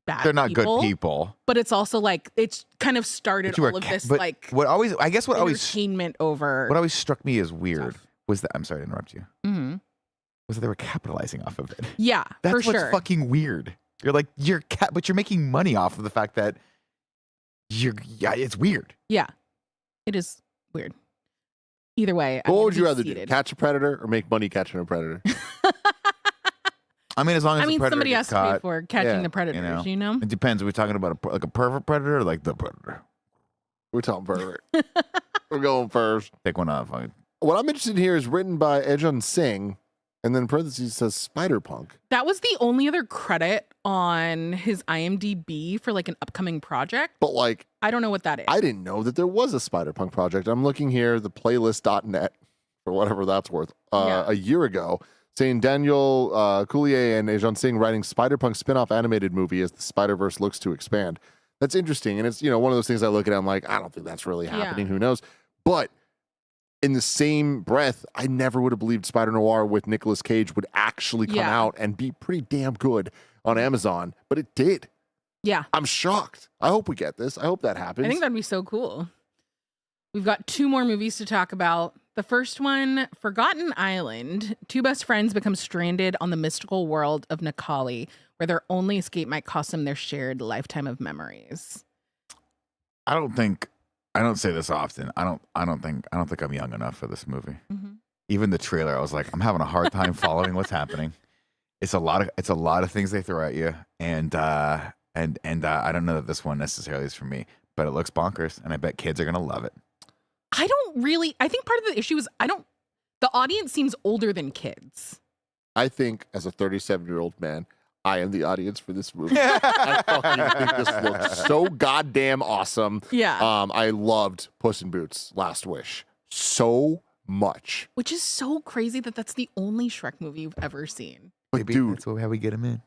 bad. They're not good people. But it's also like it's kind of started all of this like what always entertainment over. what always struck me as weird was that I'm sorry to interrupt you. Mhm. Was that they were capitalizing off of it. Yeah, That's for what's sure. fucking weird. You're like but you're making money off of the fact that it's weird. Yeah, it is weird. Either way, What would you rather do? Catch a predator or make money catching a predator? I mean, as long as the predator somebody gets has to pay caught, for catching the predators, you know? It depends. Are we talking about a pervert predator or like the predator? We're talking pervert. We're going first. Take one off. What I'm interested in here is written by Ejun Singh, and then in parentheses says Spider-Punk. That was the only other credit on his IMDb for like an upcoming project. But like, I don't know what that is. I didn't know that there was a Spider-Punk project. I'm looking here, the playlist.net, for whatever that's worth, a year ago, saying Daniel Coulier and Ejun Singh writing Spider-Punk spin-off animated movie as the Spider-Verse looks to expand. That's interesting. And it's, one of those things I look at, I'm like, I don't think that's really happening. Who knows? But in the same breath, I never would have believed Spider Noir with Nicolas Cage would actually come out and be pretty damn good on Amazon, but it did. Yeah. I'm shocked. I hope we get this. I hope that happens. I think that'd be so cool. We've got 2 more movies to talk about. The first one, Forgotten Island. 2 best friends become stranded on the mystical world of Nakali, where their only escape might cost them their shared lifetime of memories. I don't say this often. I don't think I'm young enough for this movie. Mm-hmm. Even the trailer, I was like, I'm having a hard time following what's happening. It's a lot of things they throw at you, and I don't know that this one necessarily is for me, but it looks bonkers, and I bet kids are gonna love it. I think part of the issue is the audience seems older than kids. I think as a 37-year-old man, I am the audience for this movie. I fucking think this looks so goddamn awesome. Yeah. I loved Puss in Boots: Last Wish so much. Which is so crazy that that's the only Shrek movie you've ever seen. But Maybe dude, that's how we get them in.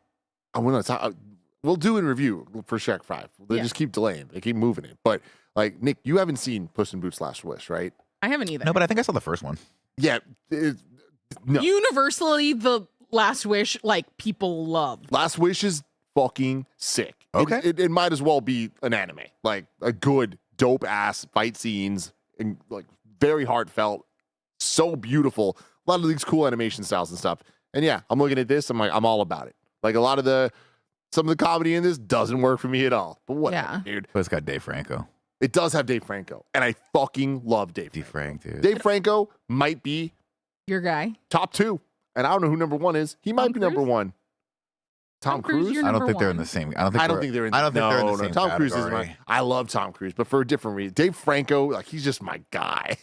we'll do a review for Shrek 5. They just keep delaying. They keep moving it. But like, Nick, you haven't seen Puss in Boots: Last Wish, right? I haven't either. No, but I think I saw the first one. Yeah. No. Universally, the Last Wish, like, people love. Last Wish is fucking sick. Okay. It might as well be an anime. Like, a good, dope ass fight scenes and like very heartfelt, so beautiful. A lot of these cool animation styles and stuff. And yeah, I'm looking at this. I'm like, I'm all about it. Like, some of the comedy in this doesn't work for me at all. But whatever, dude. But it's got Dave Franco. It does have Dave Franco, and I fucking love Dave. Frank, dude. Dave Franco might be Your guy. top 2, and I don't know who number 1 is. He might be number Cruise? 1. Tom Cruise? you're I don't number think they're in one. the same. I don't think they're in the same Tom Cruise is category. I love Tom Cruise, but for a different reason. Dave Franco, like, he's just my guy.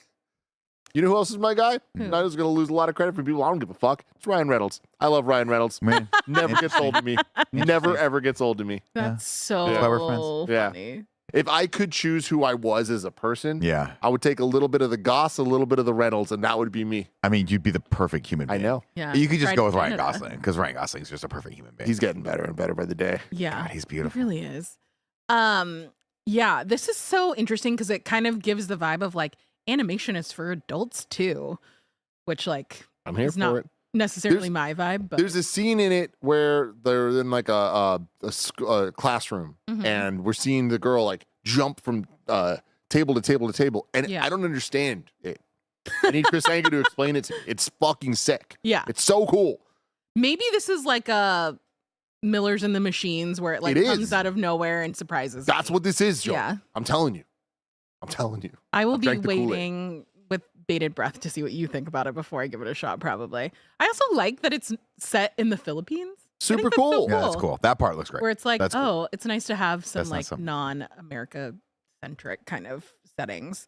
You know who else is my guy? Who? I was going to lose a lot of credit from people. I don't give a fuck. It's Ryan Reynolds. I love Ryan Reynolds. Man, Never gets old to me. Never, ever gets old to me. That's so That's why we're friends. funny. If I could choose who I was as a person, yeah. I would take a little bit of the Goss, a little bit of the Reynolds, and that would be me. I mean, you'd be the perfect human I being. know. Yeah. You could just Pride go of with Ryan Canada. Gosling because Ryan Gosling's just a perfect human being. He's getting better and better by the day. Yeah. God, he's It beautiful. really is. Yeah, this is so interesting because it kind of gives the vibe of like animation is for adults too, which like I'm here is for not it. necessarily my vibe, but There's a scene in it where they're in like a classroom, Mhm. and we're seeing the girl like jump from table to table to table, and Yeah. I don't understand it. I need Chris Anker to explain it to me. It's fucking sick. yeah. It's so cool. Maybe this is like a Miller's and the Machines where it like It comes is. out of nowhere and surprises That's me. what this is, Joe. Yeah. I'm telling you. I'm telling you. I will I've be drank the Kool-Aid. waiting with bated breath to see what you think about it before I give it a shot, probably. I also like that it's set in the Philippines. I think Super that's so cool. Yeah, that's cool. That part looks great. Where it's like, That's cool. oh, it's nice to have some That's not like something- non-America centric kind of settings.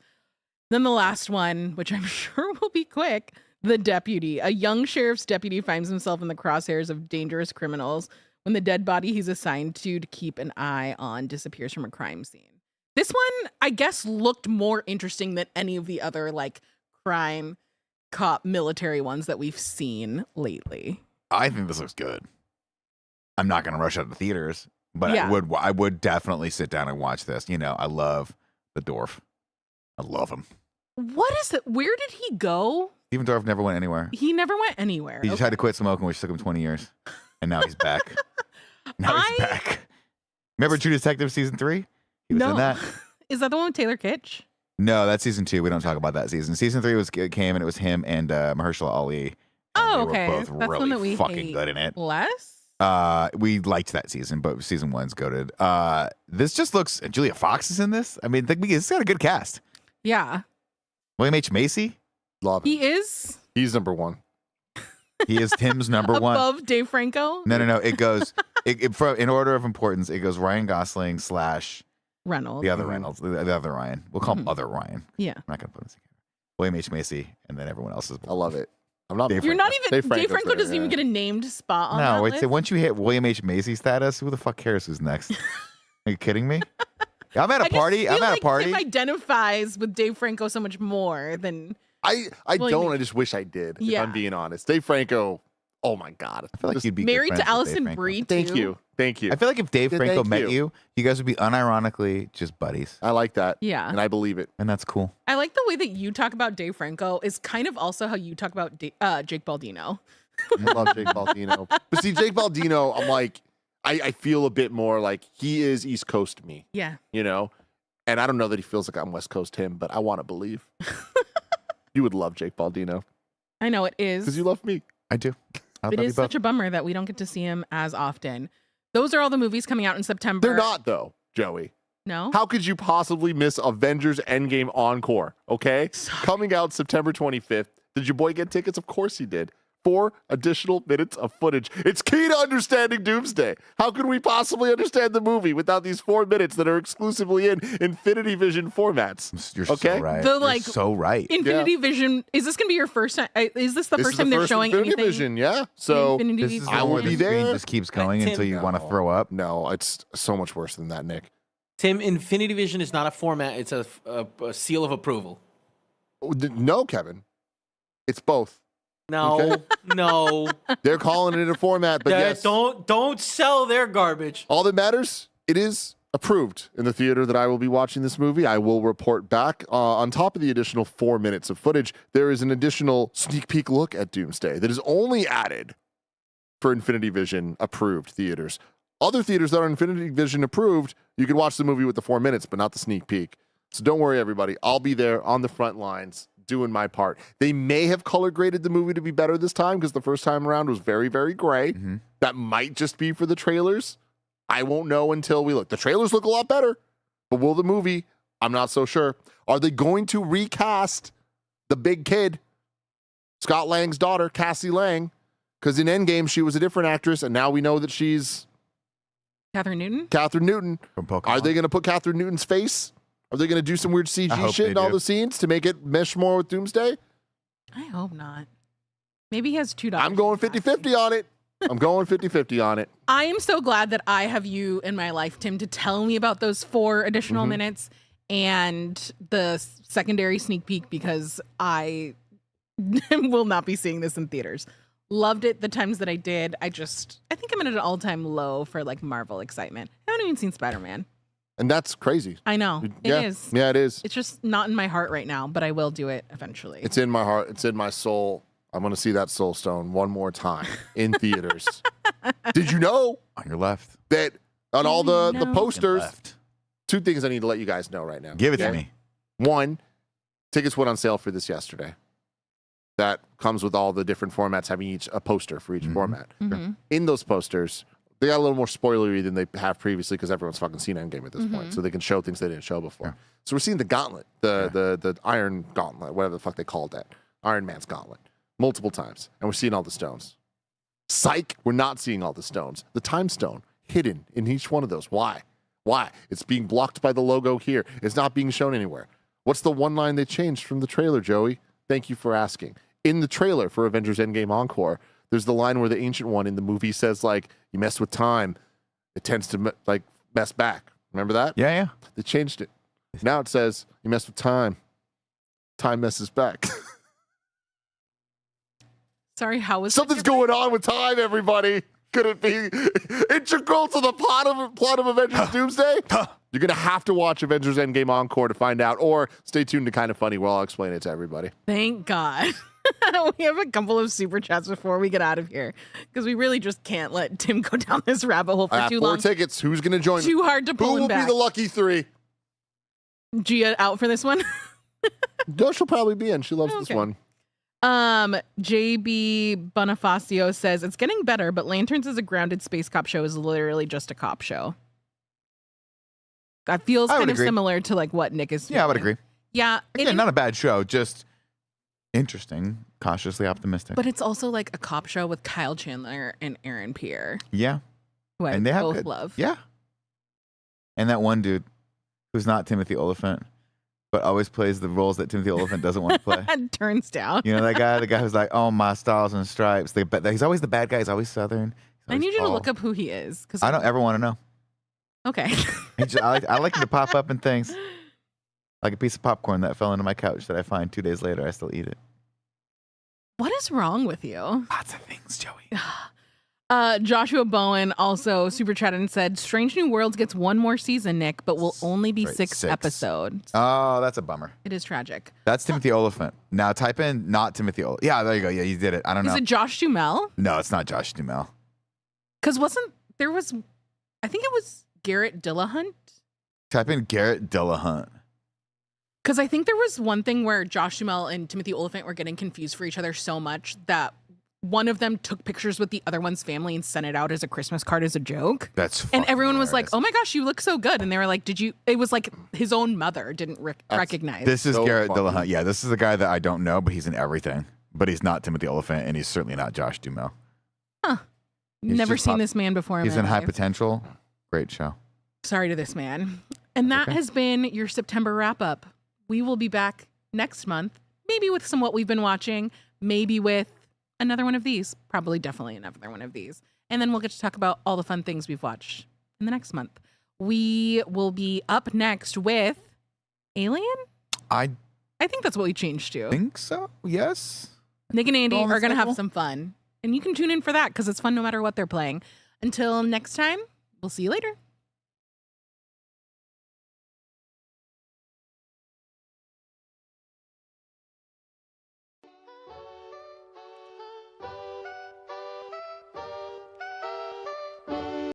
Then the last one, which I'm sure will be quick, The Deputy. A young sheriff's deputy finds himself in the crosshairs of dangerous criminals when the dead body he's assigned to keep an eye on disappears from a crime scene. This one, I guess, looked more interesting than any of the other like crime cop military ones that we've seen lately. I think this looks good. I'm not going to rush out to theaters, but Yeah. I would definitely sit down and watch this. You know, I love the Dorf. I love him. What is it? Where did he go? Steven Dorff never went anywhere. He never went anywhere. He just Okay. had to quit smoking, which took him 20 years. And now he's back. Now he's back. Remember True Detective season 3? He was in that. Is that the one with Taylor Kitsch? No, that's season 2. We don't talk about that season. Season 3 came and it was him and Mahershala Ali. And Oh, they okay. were both That's really one that we fucking hate good in it. less. We liked that season, but season 1's goated. This just looks. Julia Fox is in this. I mean, it's got a good cast. Yeah, William H. Macy. Love it. he is He's number 1. He is Tim's number one. above Dave Franco. No. It goes in order of importance. It goes Ryan Gosling / Reynolds. the other Mhm. Reynolds, the other Ryan. We'll call him Mhm. other Ryan. Yeah, I'm not gonna put him together. William H. Macy, and then everyone else is. I love it. I'm not. Dave you're not even. Dave Dave Franco's Franco there, doesn't even yeah. get a named spot on No, that it's list. once you hit William H. Macy status, who the fuck cares who's next? Are you kidding me? I'm at I a just party. feel I'm at like a party. Tim identifies with Dave Franco so much more than. I William don't. H. I just wish I did. If Yeah. I'm being honest. Dave Franco. Oh my God. I feel like Just- you'd be good Married friends to with Dave Allison Franco. Brie. Thank too. you. Thank you. I feel like if Dave Yeah, Franco thank met you. you guys would be unironically just buddies, I like that. Yeah, And I believe it. and that's cool. I like the way that you talk about Dave Franco is kind of also how you talk about Jake Baldino. I love Jake Baldino. But see, Jake Baldino, I'm like, I feel a bit more like he is East Coast me, Yeah. you know? And I don't know that he feels like I'm West Coast him, but I want to believe. You would love Jake Baldino. I know it is. Because you love me. I do. It is such a bummer that we don't get to see him as often. Those are all the movies coming out in September. They're not, though, Joey. No? How could you possibly miss Avengers Endgame Encore, okay? Coming out September 25th. Did your boy get tickets? Of course he did. 4 additional minutes of footage. It's key to understanding Doomsday. How could we possibly understand the movie without these 4 minutes that are exclusively in Infinity Vision formats? You're okay? so right. You're so right. Infinity Vision. Is this going to be your first time? Is this the This first is the time they're first showing Infinity anything? Vision, yeah. So Infinity This is Vision? I the will one where be the screen there. just keeps going Tim, until you want to no. throw up. No, it's so much worse than that, Nick. Tim, Infinity Vision is not a format. It's a seal of approval. No, Kevin. It's both. No, Okay. no. They're calling it a format, but yes. Don't sell their garbage. All that matters, it is approved in the theater that I will be watching this movie. I will report back. On top of the additional 4 minutes of footage, there is an additional sneak peek look at Doomsday that is only added for Infinity Vision approved theaters. Other theaters that are Infinity Vision approved, you can watch the movie with the 4 minutes, but not the sneak peek. So don't worry, everybody. I'll be there on the front lines doing my part. They may have color graded the movie to be better this time because the first time around was very, very gray. Mm-hmm. That might just be for the trailers. I won't know until we look. The trailers look a lot better, but will the movie? I'm not so sure. Are they going to recast the big kid, Scott Lang's daughter, Cassie Lang? Because in Endgame, she was a different actress, and now we know that she's Catherine Newton? Catherine Newton. From Pokemon. Are they going to put Catherine Newton's face? Are they going to do some weird I CG hope shit they in all do. the scenes to make it mesh more with Doomsday? I hope not. Maybe he has $2. I'm going 50-50 on it. I'm going 50-50 on it. I am so glad that I have you in my life, Tim, to tell me about those 4 additional minutes and the secondary sneak peek because I will not be seeing this in theaters. Loved it the times that I did. I think I'm at an all-time low for like Marvel excitement. I haven't even seen Spider-Man. And that's crazy. I know. Yeah. It is. Yeah, it is. It's just not in my heart right now, but I will do it eventually. It's in my heart. It's in my soul. I'm going to see that Soul Stone one more time in theaters. Did you know On your left. that on all the No. posters, Left. 2 things I need to let you guys know right now. Give it to Okay? me. 1, tickets went on sale for this yesterday. That comes with all the different formats having each a poster for each format. Mhm. In those posters, they got a little more spoilery than they have previously because everyone's fucking seen Endgame at this point, so they can show things they didn't show before. Yeah. So we're seeing the gauntlet, the Iron Gauntlet, whatever the fuck they called that, Iron Man's Gauntlet, multiple times, and we're seeing all the stones. Psych, we're not seeing all the stones. The Time Stone hidden in each one of those. Why? Why? It's being blocked by the logo here. It's not being shown anywhere. What's the one line they changed from the trailer, Joey? Thank you for asking. In the trailer for Avengers Endgame Encore, there's the line where the Ancient One in the movie says, like, you mess with time, it tends to, mess back. Remember that? Yeah, yeah. They changed it. Now it says, you mess with time, time messes back. Sorry, how was Something's going on with time, everybody. Could it be integral to the plot of Avengers Doomsday? You're going to have to watch Avengers Endgame Encore to find out, or stay tuned to Kind of Funny where I'll explain it to everybody. Thank God. We have a couple of super chats before we get out of here because we really just can't let Tim go down this rabbit hole I for have too 4 long. tickets. Who's going to join me? Too hard to pull Who him will back. be the lucky 3? Gia out for this one. No, she'll probably be in. She loves this Okay. one. JB Bonifacio says it's getting better, but Lanterns as a grounded space cop show is literally just a cop show. That feels I would kind of agree. similar to like what Nick is. Yeah, I would feeling. agree. Yeah, Again, not a bad show, just interesting, cautiously optimistic. but it's also like a cop show with Kyle Chandler and Aaron Pierre, yeah. who I And they have both good- love. Yeah. And that one dude who's not Timothy Olyphant, but always plays the roles that Timothy Olyphant doesn't want to play. Turns down. You know that guy? The guy who's like, oh, my stars and stripes. He's always the bad guy. He's always Southern. I need you to look up who he is because I don't ever want to know. Okay. I like him to pop up in things. Like a piece of popcorn that fell into my couch that I find 2 days later. I still eat it. What is wrong with you? Lots of things, Joey. Joshua Bowen also super chatted and said, Strange New Worlds gets 1 more season, Nick, but will only be Right, 6 6. episodes. Oh, that's a bummer. It is tragic. That's Timothy Olyphant. Now type in not Timothy Olyphant. Yeah, there you go. Yeah, you did it. I don't know. Is it Josh Duhamel? No, it's not Josh Duhamel. Because I think it was Garrett Dillahunt. Type in Garrett Dillahunt. Because I think there was one thing where Josh Duhamel and Timothy Olyphant were getting confused for each other so much that one of them took pictures with the other one's family and sent it out as a Christmas card as a joke. That's and everyone was like, hilarious. "Oh my gosh, you look so good!" And they were like, "Did you?" It was like his own mother didn't recognize. This is so Garrett funny. Dillahunt. Yeah, this is a guy that I don't know, but he's in everything. But he's not Timothy Olyphant, and he's certainly not Josh Duhamel. He's Never just seen pop- this man before. He's in in my High life. Potential. Great show. Sorry to this man. And that okay. has been your September wrap up. We will be back next month, maybe with some what we've been watching, maybe with another one of these, probably definitely another one of these. And then we'll get to talk about all the fun things we've watched in the next month. We will be up next with Alien. I I think that's what we changed to. think so. Yes. Nick and Andy On the are going to have schedule? some fun. And you can tune in for that because it's fun no matter what they're playing. Until next time, we'll see you later.